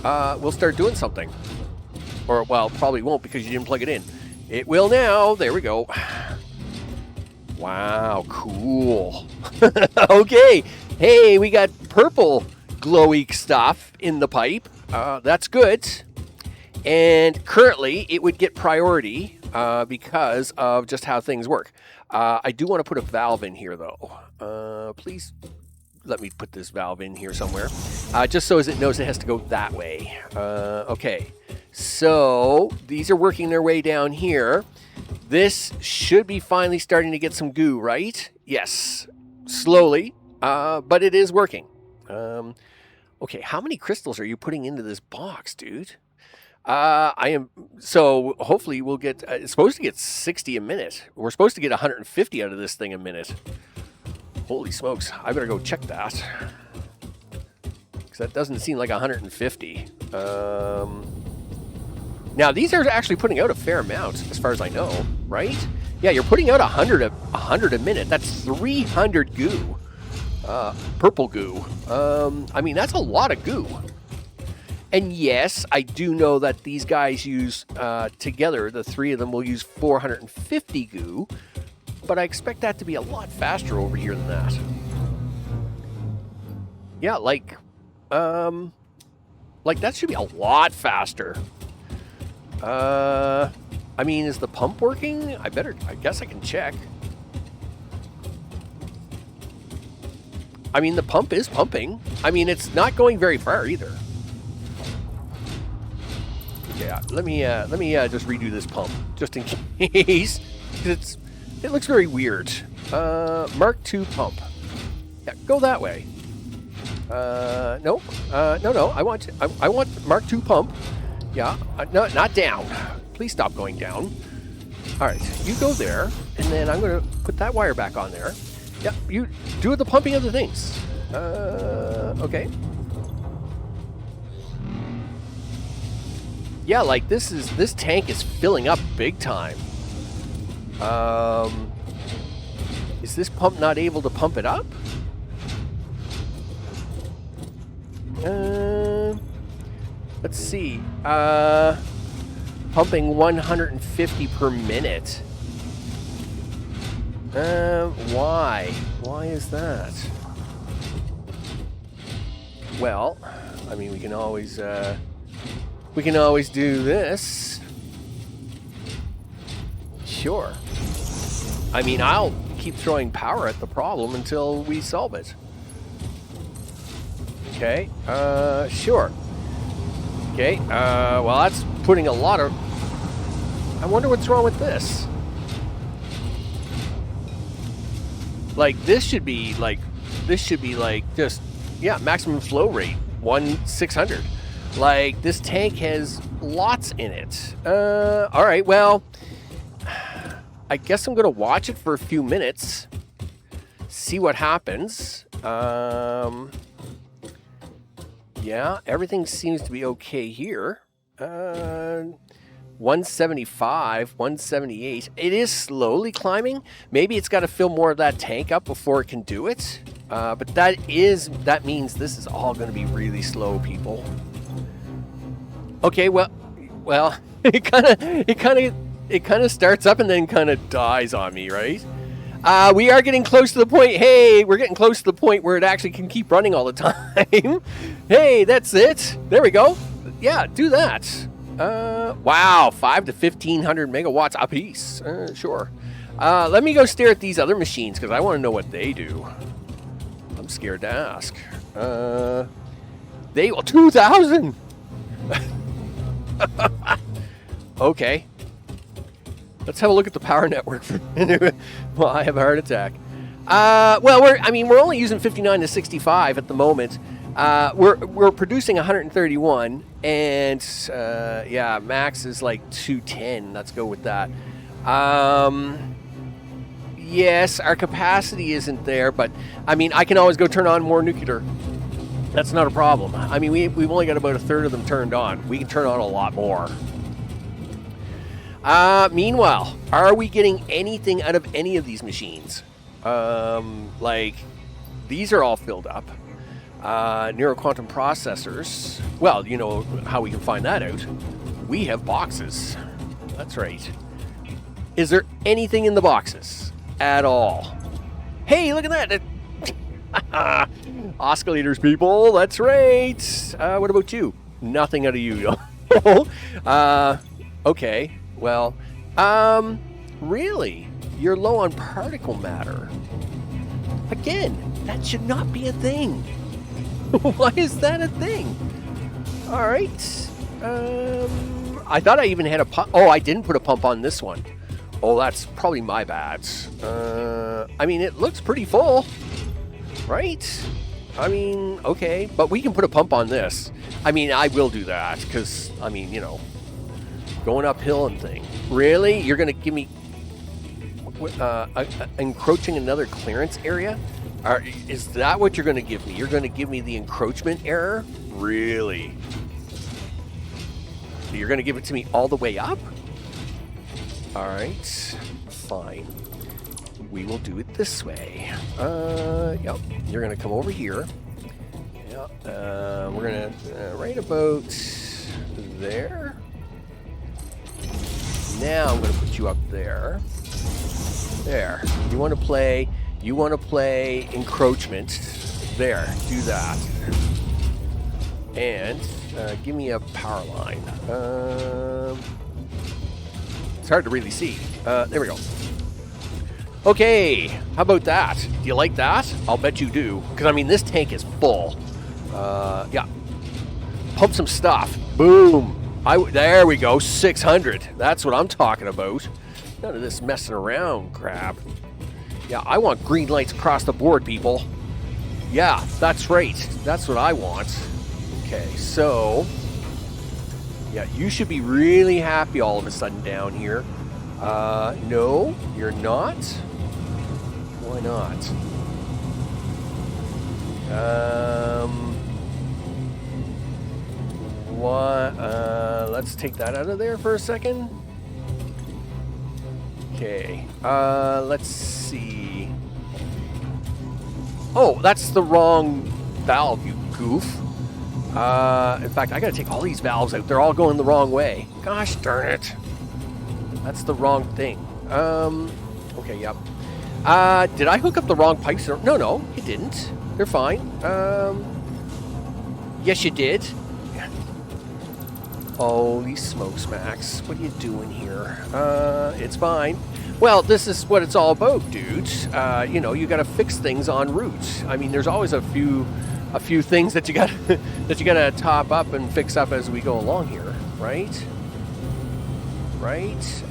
we'll start doing something. Or, well, probably won't because you didn't plug it in. It will now. There we go. Wow, cool. Okay. Hey, we got purple glowy stuff in the pipe. That's good. And currently, it would get priority because of just how things work. I do want to put a valve in here, though. Please let me put this valve in here somewhere, just so as it knows it has to go that way. Okay, so these are working their way down here. This should be finally starting to get some goo, right? Yes, slowly, but it is working. Okay, how many crystals are you putting into this box, dude? So hopefully we'll get, it's supposed to get 60 a minute. We're supposed to get 150 out of this thing a minute. Holy smokes, I better go check that. Because that doesn't seem like 150. Now, these are actually putting out a fair amount, as far as I know, right? Yeah, you're putting out 100 a minute. That's 300 goo. Purple goo. I mean, that's a lot of goo. And yes, I do know that these guys use, together, the 3 of them will use 450 goo. But I expect that to be a lot faster over here than that. Yeah, like that should be a lot faster. I mean, is the pump working? I guess I can check. I mean, the pump is pumping. I mean, it's not going very far either. Yeah, let me just redo this pump just in case. It looks very weird. Mark II pump. Yeah, go that way. No. No. I want Mark II pump. Yeah, no, not down. Please stop going down. All right, you go there, and then I'm going to put that wire back on there. Yeah, you do the pumping of the things. Okay. Yeah, like this tank is filling up big time. Is this pump not able to pump it up? Let's see. Pumping 150 per minute. Why? Why is that? Well, I mean, we can always do this. Sure. I mean, I'll keep throwing power at the problem until we solve it. Okay, sure. Okay, well, that's putting a lot of... I wonder what's wrong with this. Like, this should be like just, yeah, maximum flow rate, 1/600. Like, this tank has lots in it. All right, well, I guess I'm going to watch it for a few minutes, see what happens. Yeah, everything seems to be okay here. 175, 178. It is slowly climbing. Maybe it's got to fill more of that tank up before it can do it. But that means this is all going to be really slow, people. Okay, well, it kind of starts up and then kind of dies on me, right? We are getting close to the point. Hey, we're getting close to the point where it actually can keep running all the time. Hey, that's it. There we go. Yeah, do that. Wow, 5 to 1500 megawatts a piece. Sure. Let me go stare at these other machines because I want to know what they do. I'm scared to ask. They 2,000. Okay. Let's have a look at the power network for a minute while I have a heart attack. Well, we're only using 59 to 65 at the moment. We're producing 131, and yeah, max is like 210. Let's go with that. Yes, our capacity isn't there, but I mean, I can always go turn on more nuclear. That's not a problem. I mean, we've only got about a third of them turned on. We can turn on a lot more. Meanwhile, are we getting anything out of any of these machines? Like, these are all filled up. Neuroquantum processors. Well, you know how we can find that out. We have boxes. That's right. Is there anything in the boxes at all? Hey, look at that. Oscillators, people. That's right. What about you? Nothing out of you. Okay. Well, really? You're low on particle matter. Again, that should not be a thing. Why is that a thing? All right. I thought I even had a pump. Oh, I didn't put a pump on this one. Oh, that's probably my bad. I mean, it looks pretty full, right? I mean, okay, but we can put a pump on this. I mean, I will do that because, I mean, you know, going uphill and thing. Really? You're going to give me encroaching another clearance area? Is that what you're going to give me? You're going to give me the encroachment error? Really? You're going to give it to me all the way up? All right, fine. We will do it this way. Yep. You're going to come over here. Yep. We're going to right about there. Now I'm going to put you up there. There. You want to play encroachment. There. Do that. And give me a power line. It's hard to really see. There we go. Okay, how about that? Do you like that? I'll bet you do. Because, I mean, this tank is full. Yeah. Pump some stuff. Boom. There we go, 600. That's what I'm talking about. None of this messing around crap. Yeah, I want green lights across the board, people. Yeah, that's right. That's what I want. Okay, so... yeah, you should be really happy all of a sudden down here. No, you're not. Why not? Let's take that out of there for a second. Okay, let's see. Oh, that's the wrong valve, you goof. In fact, I gotta take all these valves out. They're all going the wrong way. Gosh darn it. That's the wrong thing. Okay, yep. Did I hook up the wrong pipes? No, you didn't. They're fine. Yes, you did. Holy smokes, Max. What are you doing here? It's fine. Well, this is what it's all about, dudes. You know, you gotta fix things en route. I mean, there's always a few things that you gotta top up and fix up as we go along here, right? Right?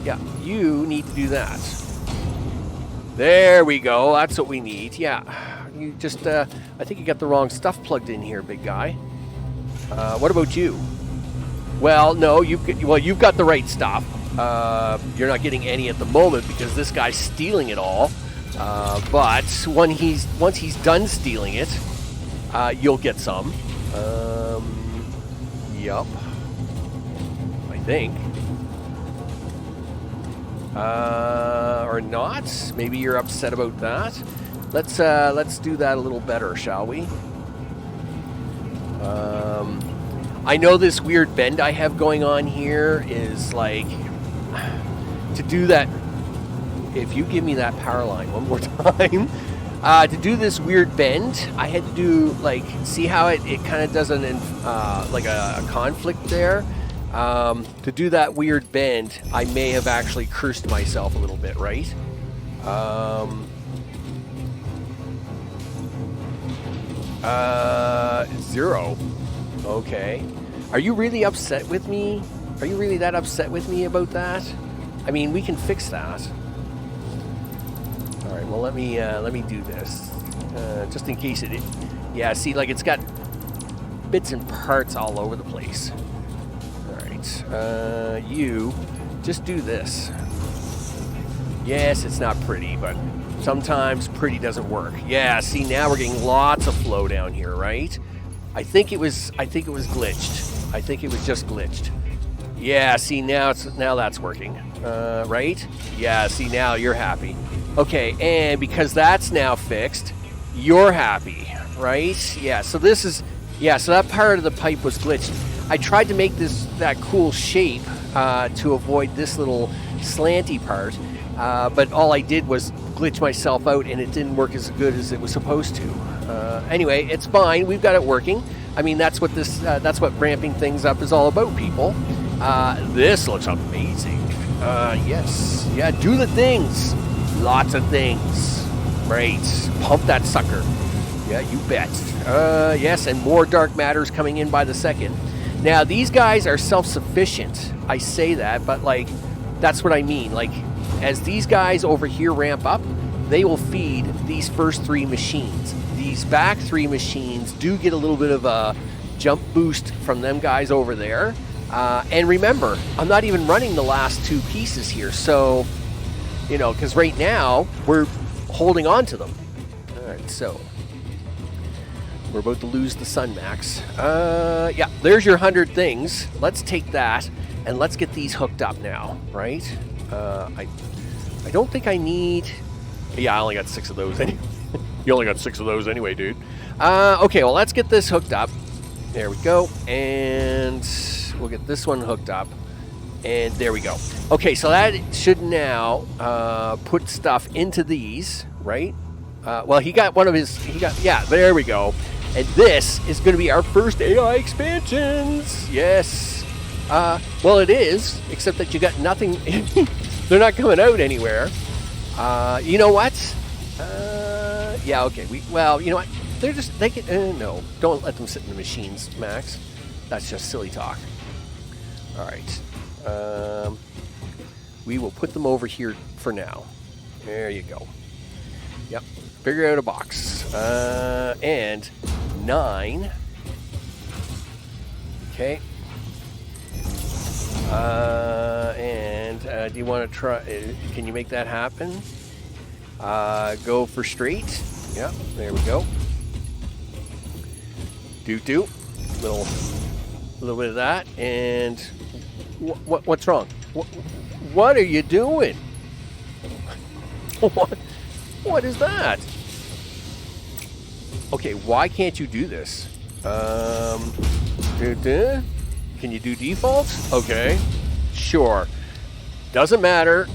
Yeah, you need to do that. There we go. That's what we need. Yeah, you just I think you got the wrong stuff plugged in here, big guy. What about you? Well, no, you've got the right stuff. You're not getting any at the moment because this guy's stealing it all. But once he's done stealing it, you'll get some. Yup. I think. Or not. Maybe you're upset about that. Let's do that a little better, shall we? I know this weird bend I have going on here is like to do that. If you give me that power line one more time, to do this weird bend, I had to do like, see how it kind of does like a conflict there. To do that weird bend, I may have actually cursed myself a little bit, right? 0. Okay. Are you really upset with me? Are you really that upset with me about that? I mean, we can fix that. All right. Well, let me do this, just in case it. Yeah. See, like it's got bits and parts all over the place. All right. You just do this. Yes, it's not pretty, but sometimes pretty doesn't work. Yeah, see, now we're getting lots of flow down here, right? I think it was glitched. I think it was just glitched. Yeah, see, now that's working. Right? Yeah, see, now you're happy. Okay, and because that's now fixed, you're happy, right? Yeah, so this is, yeah, so that part of the pipe was glitched. I tried to make that cool shape to avoid this little slanty part, but all I did was glitch myself out, and it didn't work as good as it was supposed to. Anyway, it's fine. We've got it working. I mean, that's what ramping things up is all about, people. This looks amazing. Yes. Yeah, do the things. Lots of things. Right. Pump that sucker. Yeah, you bet. Yes, and more dark matter's coming in by the second. Now, these guys are self-sufficient. I say that, but, like, that's what I mean. Like, as these guys over here ramp up, they will feed these first 3 machines. These back 3 machines do get a little bit of a jump boost from them guys over there. And remember, I'm not even running the last 2 pieces here. So, you know, because right now, we're holding on to them. All right, so we're about to lose the sun, Max. Yeah, there's your 100 things. Let's take that, and let's get these hooked up now, right? I don't think I need... Yeah, I only got 6 of those anyway. You only got 6 of those anyway, dude. Okay, well, let's get this hooked up. There we go. And we'll get this one hooked up. And there we go. Okay, so that should now put stuff into these, right? Well, he got one of his... Yeah, there we go. And this is going to be our first AI expansions. Yes. Well, it is, except that you got nothing. They're not coming out anywhere. You know what? Yeah, okay. Well, you know what? They can, no. Don't let them sit in the machines, Max. That's just silly talk. All right. We will put them over here for now. There you go. Yep. Figure out a box. And 9. Okay. Do you want to try? Can you make that happen? Go for straight. Yep. There we go. Do. Little bit of that. And what's wrong? What are you doing? What is that? Okay, why can't you do this? Can you do defaults? Okay, sure. Doesn't matter.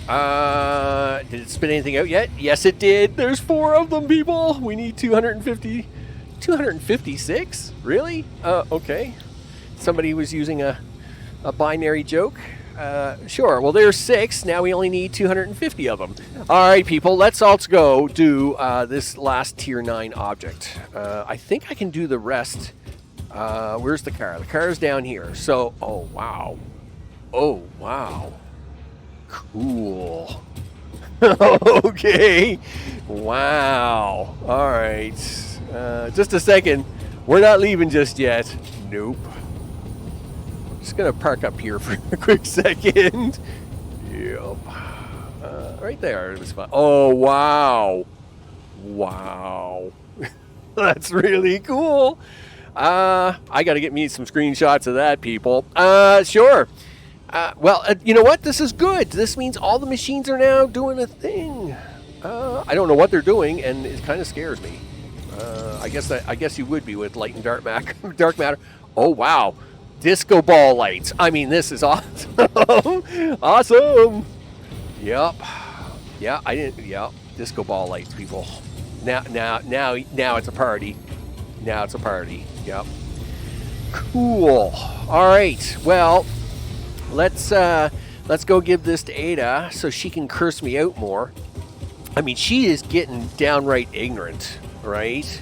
Did it spit anything out yet? Yes, it did. There's 4 of them, people. We need 250. 256? Really? Okay. Somebody was using a binary joke. Sure. Well, there's 6. Now we only need 250 of them. All right, people. Let's also go do this last tier 9 object. I think I can do the rest. Where's the car? The car's down here. So, oh, wow. Oh, wow. Cool. Okay. Wow. All right. Just a second. We're not leaving just yet. Nope. Just gonna park up here for a quick second. Yep. Right there. It was fun. Oh, wow. Wow. That's really cool. I got to get me some screenshots of that, people. Sure. Well, you know what? This is good. This means all the machines are now doing a thing. I don't know what they're doing, and it kind of scares me. I guess you would be with light and dark matter. Oh, wow. Disco ball lights. I mean, this is awesome. Awesome. Yep. Yeah, Yep. Disco ball lights, people. Now it's a party. Now it's a party. Yep. Cool. All right. Well, let's go give this to Ada so she can curse me out more. I mean, she is getting downright ignorant, right?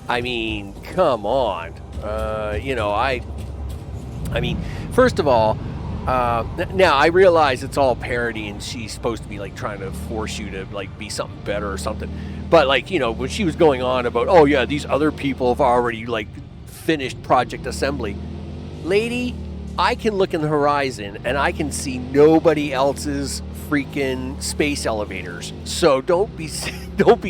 I mean, come on. I mean, first of all, now I realize it's all parody and she's supposed to be like trying to force you to like be something better or something. But like, when she was going on about, oh yeah, these other people have already like finished project assembly. Lady, I can look in the horizon and I can see nobody else's freaking space elevators. So don't be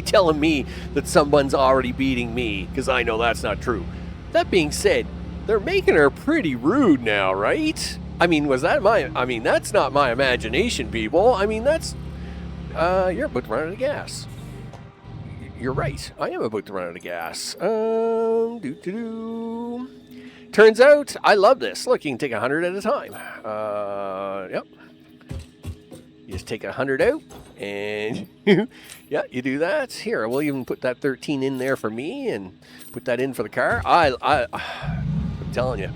telling me that someone's already beating me, because I know that's not true. That being said, they're making her pretty rude now, right? I mean, that's not my imagination, people. I mean, that's you're about to run out of gas. You're right. I am about to run out of gas. Turns out, I love this. Look, you can take 100 at a time. Yep. You just take 100 out, and yeah, you do that. Here, we'll even put that 13 in there for me, and put that in for the car. I'm telling you,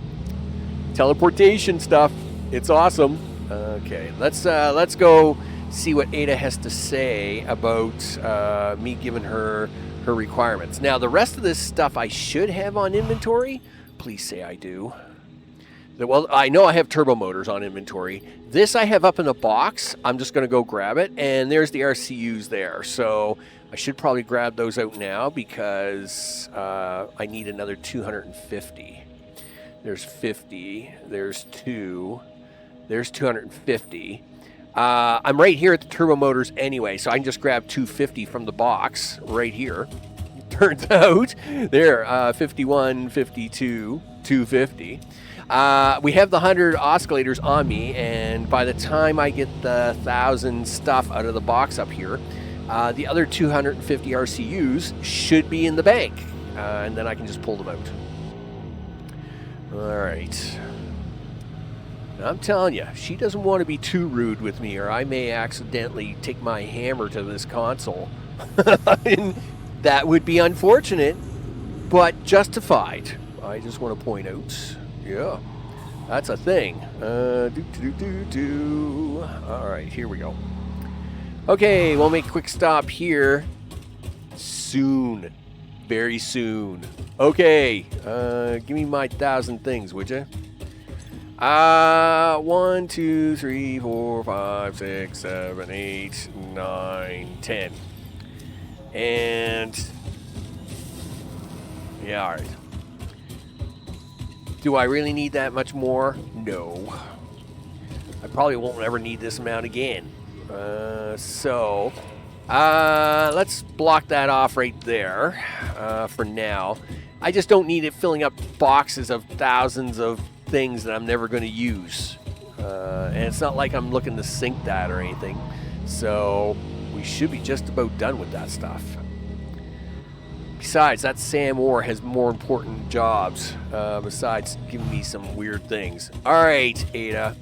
teleportation stuff. It's awesome. Okay, let's go see what Ada has to say about me giving her requirements. Now, the rest of this stuff I should have on inventory. Please say I do. Well, I know I have turbo motors on inventory. This I have up in a box. I'm just going to go grab it, and there's the RCUs there. So I should probably grab those out now because I need another 250. There's 50. There's 2. There's 250. I'm right here at the turbo motors anyway, so I can just grab 250 from the box right here. Turns out there, 51, 52, 250. We have the 100 oscillators on me, and by the time I get the 1,000 stuff out of the box up here, the other 250 RCUs should be in the bank, and then I can just pull them out. All right. I'm telling you, she doesn't want to be too rude with me, or I may accidentally take my hammer to this console. And that would be unfortunate, but justified. I just want to point out. Yeah. That's a thing. All right, here we go. Okay, we'll make a quick stop here. Soon. Very soon. Okay, give me my 1,000 things, would you? 1, 2, 3, 4, 5, 6, 7, 8, 9, 10. And yeah, all right. Do I really need that much more? No. I probably won't ever need this amount again. So let's block that off right there for now. I just don't need it filling up boxes of thousands of things that I'm never going to use. And it's not like I'm looking to sink that or anything. So we should be just about done with that stuff. Besides, that Sam Orr has more important jobs besides giving me some weird things. All right, Ada.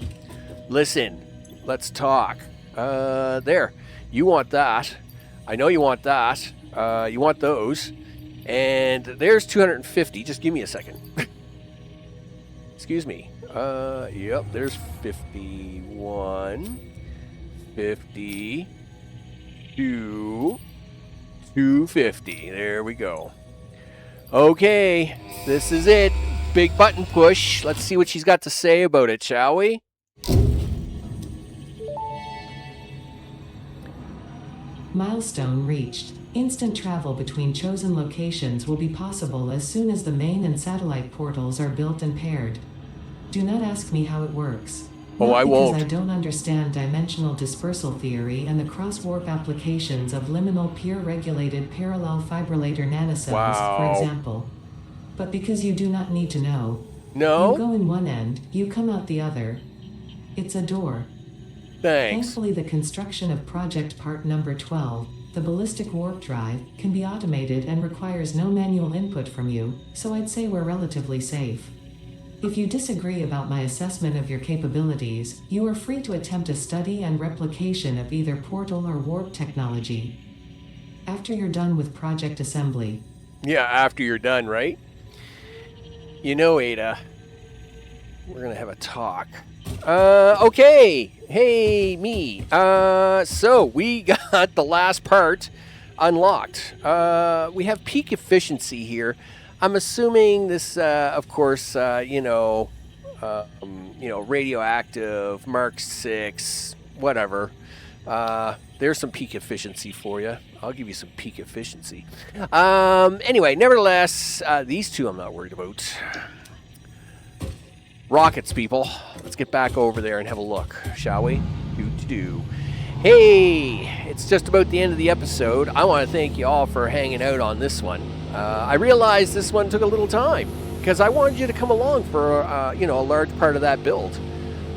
Listen, let's talk. There. You want that. I know you want that. You want those. And there's 250. Just give me a second. Excuse me. Yep, there's 51, 50, 250. There we go. Okay, this is it. Big button push. Let's see what she's got to say about it, shall we? Milestone reached. Instant travel between chosen locations will be possible as soon as the main and satellite portals are built and paired. Do not ask me how it works. Oh, I won't. Because I don't understand dimensional dispersal theory and the cross-warp applications of liminal peer-regulated parallel fibrillator nanocells, for example. But because you do not need to know. No? You go in one end, you come out the other. It's a door. Thanks. Thankfully, the construction of project part number 12, the ballistic warp drive, can be automated and requires no manual input from you, so I'd say we're relatively safe. If you disagree about my assessment of your capabilities, you are free to attempt a study and replication of either portal or warp technology. After you're done with project assembly. Yeah, after you're done, right? You know, Ada, we're going to have a talk. Okay. Hey, me. So we got the last part unlocked. We have peak efficiency here. I'm assuming this, of course, radioactive, Mark 6, whatever. There's some peak efficiency for you. I'll give you some peak efficiency. Anyway, nevertheless, these two I'm not worried about. Rockets, people. Let's get back over there and have a look, shall we? Do. Hey, it's just about the end of the episode. I want to thank you all for hanging out on this one. I realized this one took a little time because I wanted you to come along for, a large part of that build.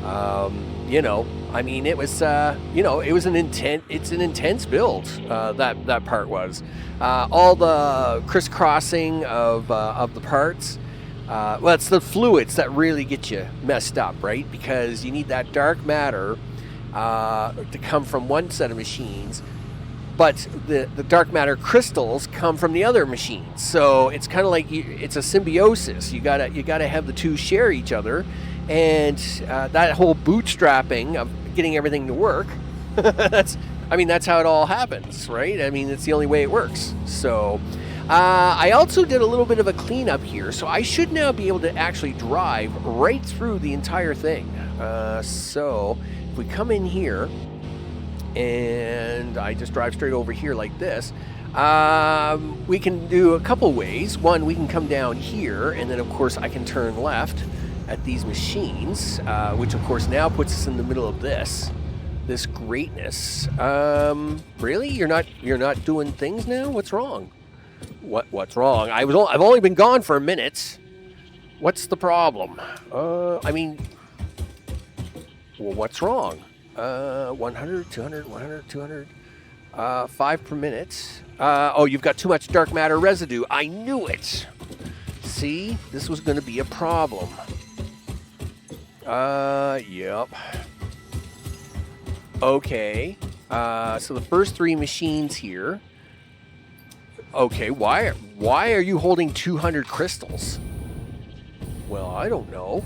It was, it's an intense build. That part was all the crisscrossing of the parts. It's the fluids that really get you messed up, right? Because you need that dark matter to come from one set of machines, but the dark matter crystals come from the other machines. So it's kind of like it's a symbiosis. You gotta have the two share each other, and that whole bootstrapping of getting everything to work. that's how it all happens, right? I mean, it's the only way it works. So. I also did a little bit of a cleanup here, so I should now be able to actually drive right through the entire thing. So if we come in here and I just drive straight over here like this, we can do a couple ways. One, we can come down here, and then of course I can turn left at these machines, which of course now puts us in the middle of this greatness. Really? You're not doing things now? What's wrong? What's wrong? I've only been gone for a minute. What's the problem? What's wrong? 100, 200, 100, 200, 5 per minute. You've got too much dark matter residue. I knew it. See, this was going to be a problem. Yep. Okay. So the first 3 machines here. Okay, why are you holding 200 crystals? Well, I don't know.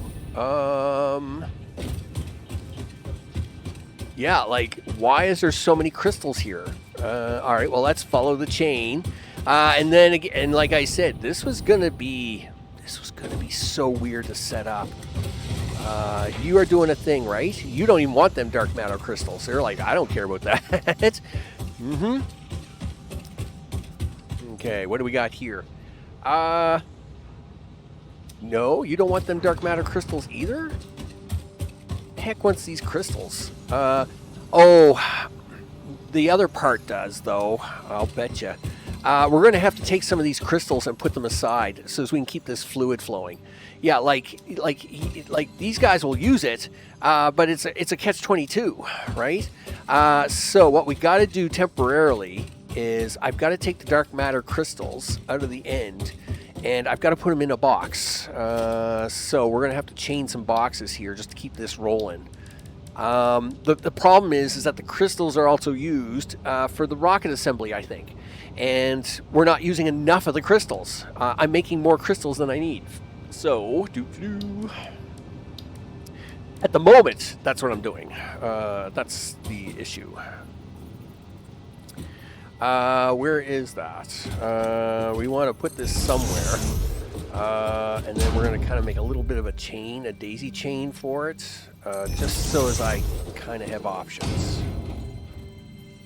Yeah, like, why is there so many crystals here? All right, well, let's follow the chain. And then again, and like I said, this was gonna be so weird to set up. You are doing a thing, right? You don't even want them dark matter crystals. They're like, I don't care about that. Mm-hmm. Okay, what do we got here? No, you don't want them dark matter crystals either? Heck wants these crystals. Oh, the other part does, though. I'll bet you. We're going to have to take some of these crystals and put them aside so as we can keep this fluid flowing. Yeah, like these guys will use it, but it's a catch-22, right? So what we got to do temporarily is I've got to take the dark matter crystals out of the end, and I've got to put them in a box. So we're going to have to chain some boxes here just to keep this rolling. The problem is that the crystals are also used for the rocket assembly, I think. And we're not using enough of the crystals. I'm making more crystals than I need. So, at the moment, that's what I'm doing. That's the issue. Where is that? We want to put this somewhere. And then we're going to kind of make a little bit of a chain, a daisy chain for it. Just so as I kind of have options.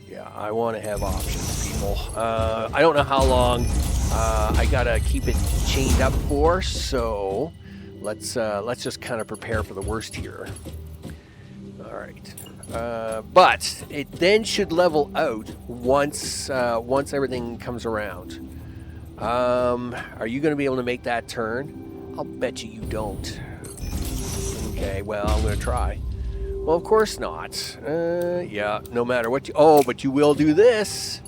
Yeah, I want to have options, people. I don't know how long I gotta keep it chained up for, so let's just kind of prepare for the worst here. All right, but it then should level out once everything comes around. Are you going to be able to make that turn? I'll bet you don't. Okay, well, I'm going to try. Well, of course not. Yeah, no matter what you... Oh, but you will do this.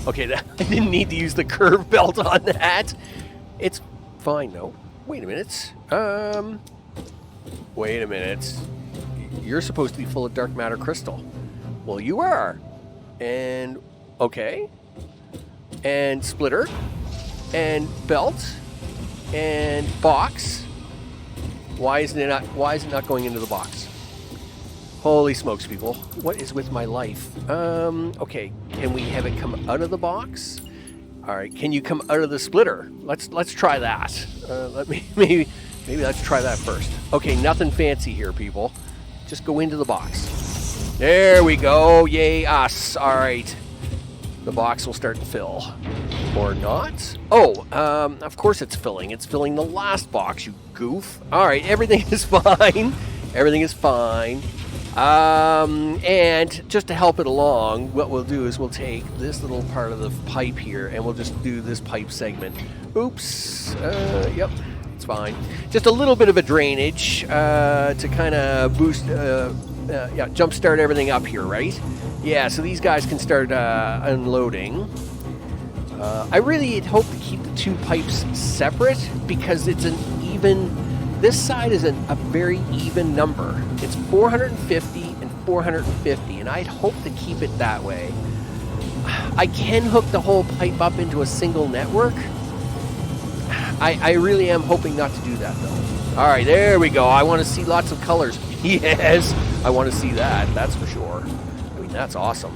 Okay, I didn't need to use the curve belt on that. It's fine, though. Wait a minute. Wait a minute. You're supposed to be full of dark matter crystal. Well, you are. And... Okay. And splitter. And belt. And box. Why is it not going into the box? Holy smokes, people. What is with my life? Okay. Can we have it come out of the box? All right. Can you come out of the splitter? Let's try that. Maybe let's try that first. Okay, nothing fancy here, people. Just go into the box. There we go. Yay, us. All right. The box will start to fill. Or not. Oh, of course it's filling. It's filling the last box, you goof. All right, everything is fine. Everything is fine. And just to help it along, what we'll do is we'll take this little part of the pipe here and we'll just do this pipe segment. Oops. Yep, it's fine. Just a little bit of a drainage to kind of boost, jumpstart everything up here, right? Yeah, so these guys can start unloading. I really had hoped to keep the two pipes separate because it's an even... This side is a very even number. It's 450 and 450, and I'd hoped to keep it that way. I can hook the whole pipe up into a single network. I really am hoping not to do that, though. All right, there we go. I want to see lots of colors. Yes, I want to see that. That's for sure. I mean, that's awesome.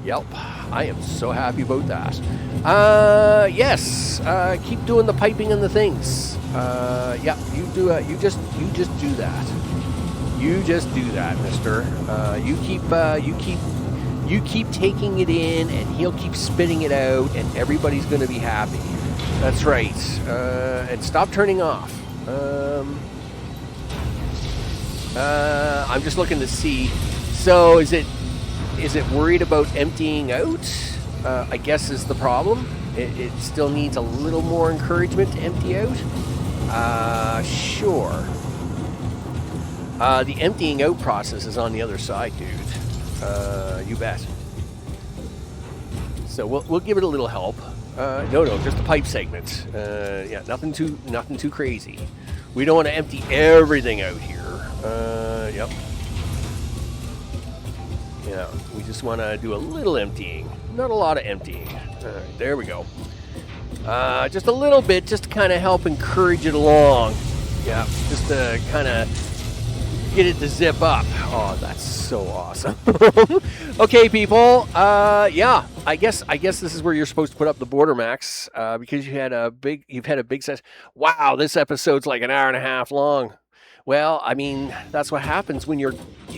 Yep, I am so happy about that. Yes, keep doing the piping and the things. Yeah, you do it. You just do that. You just do that, mister. You keep taking it in, and he'll keep spitting it out, and everybody's going to be happy. That's right. And stop turning off. I'm just looking to see. So is it worried about emptying out? I guess is the problem. It still needs a little more encouragement to empty out. Sure. The emptying out process is on the other side, dude. You bet. So we'll give it a little help. No, just the pipe segments. Yeah, nothing too crazy. We don't want to empty everything out here. Yep. Yeah, we just want to do a little emptying. Not a lot of emptying. All right, there we go. Just a little bit, just to kind of help encourage it along. Yeah, just to kind of get it to zip up. Oh, that's so awesome. Okay, people. Yeah, I guess this is where you're supposed to put up the border max because you've had a big size. Wow, this episode's like an hour and a half long. Well, I mean, that's what happens when you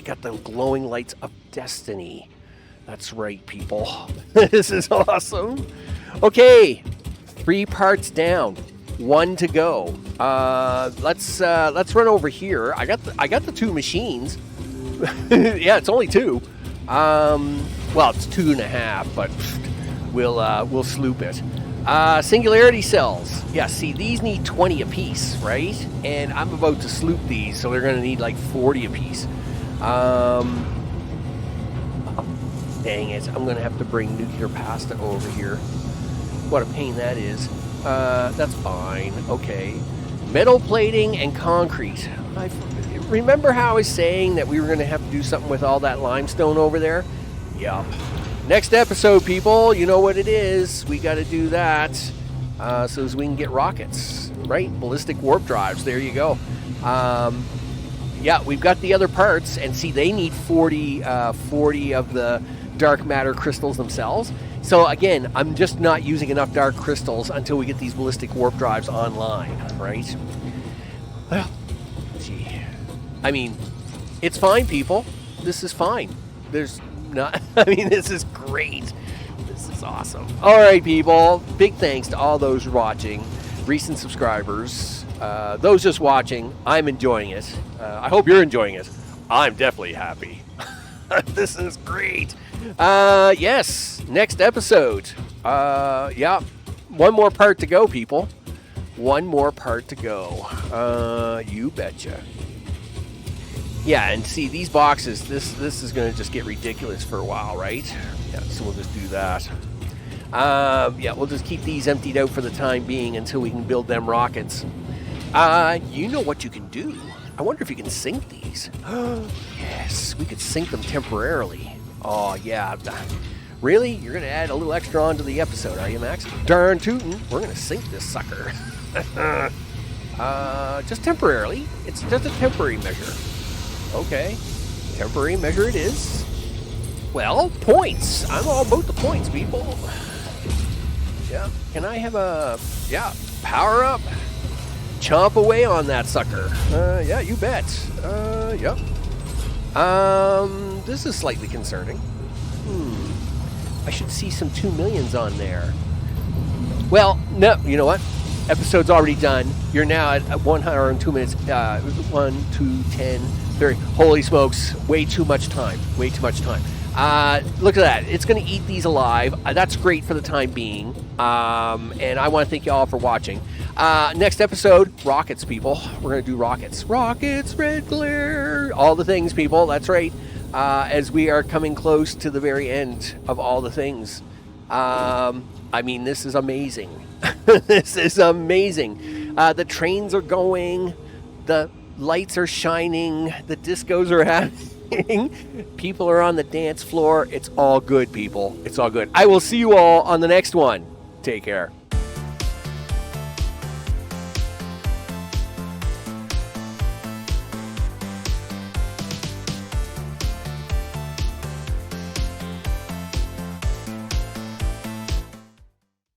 got the glowing lights of destiny. That's right, people. This is awesome. Okay, 3 parts down. 1 to go. Let's run over here. I got the 2 machines. Yeah, it's only 2. Well, it's 2.5, but we'll sloop it. Singularity cells. Yeah, see, these need 20 apiece, right? And I'm about to sloop these, so they're going to need like 40 apiece. Dang it! I'm going to have to bring nuclear pasta over here. What a pain that is. That's fine. Okay. Metal plating and concrete. Remember how I was saying that we were going to have to do something with all that limestone over there? Yup. Next episode, people, you know what it is. We got to do that so as we can get rockets, right? Ballistic warp drives. There you go. Yeah, we've got the other parts, and see, they need 40 of the dark matter crystals themselves. So again, I'm just not using enough dark crystals until we get these ballistic warp drives online, right? Well, gee. I mean, it's fine, people. This is fine. There's not, I mean, this is great. This is awesome. All right, people. Big thanks to all those watching, recent subscribers, those just watching. I'm enjoying it. I hope you're enjoying it. I'm definitely happy. This is great. Yes, next episode. Yeah, 1 more part to go, people. 1 more part to go. You betcha. Yeah, and see, these boxes, this is going to just get ridiculous for a while, right? Yeah, so we'll just do that. Yeah, we'll just keep these emptied out for the time being until we can build them rockets. You know what you can do? I wonder if you can sink these. Yes, we could sink them temporarily. Oh, yeah. Really? You're going to add a little extra onto the episode, are you, Max? Darn tootin'. We're going to sink this sucker. Just temporarily. It's just a temporary measure. Okay. Temporary measure it is. Well, points. I'm all about the points, people. Yeah. Can I have a... Yeah. Power up. Chomp away on that sucker. Yeah, you bet. Yep. This is slightly concerning. I should see some 2 millions on there. Well, no, you know what? Episode's already done. You're now at 1 hour and 2 minutes. 1, 2, 10, 30. Holy smokes. Way too much time. Way too much time. Look at that. It's going to eat these alive. That's great for the time being. And I want to thank you all for watching. Next episode, rockets, people. We're going to do rockets. Rockets, red glare. All the things, people. That's right. As we are coming close to the very end of all the things. I mean, this is amazing. This is amazing. The trains are going. The lights are shining. The discos are happening. People are on the dance floor. It's all good, people. It's all good. I will see you all on the next one. Take care.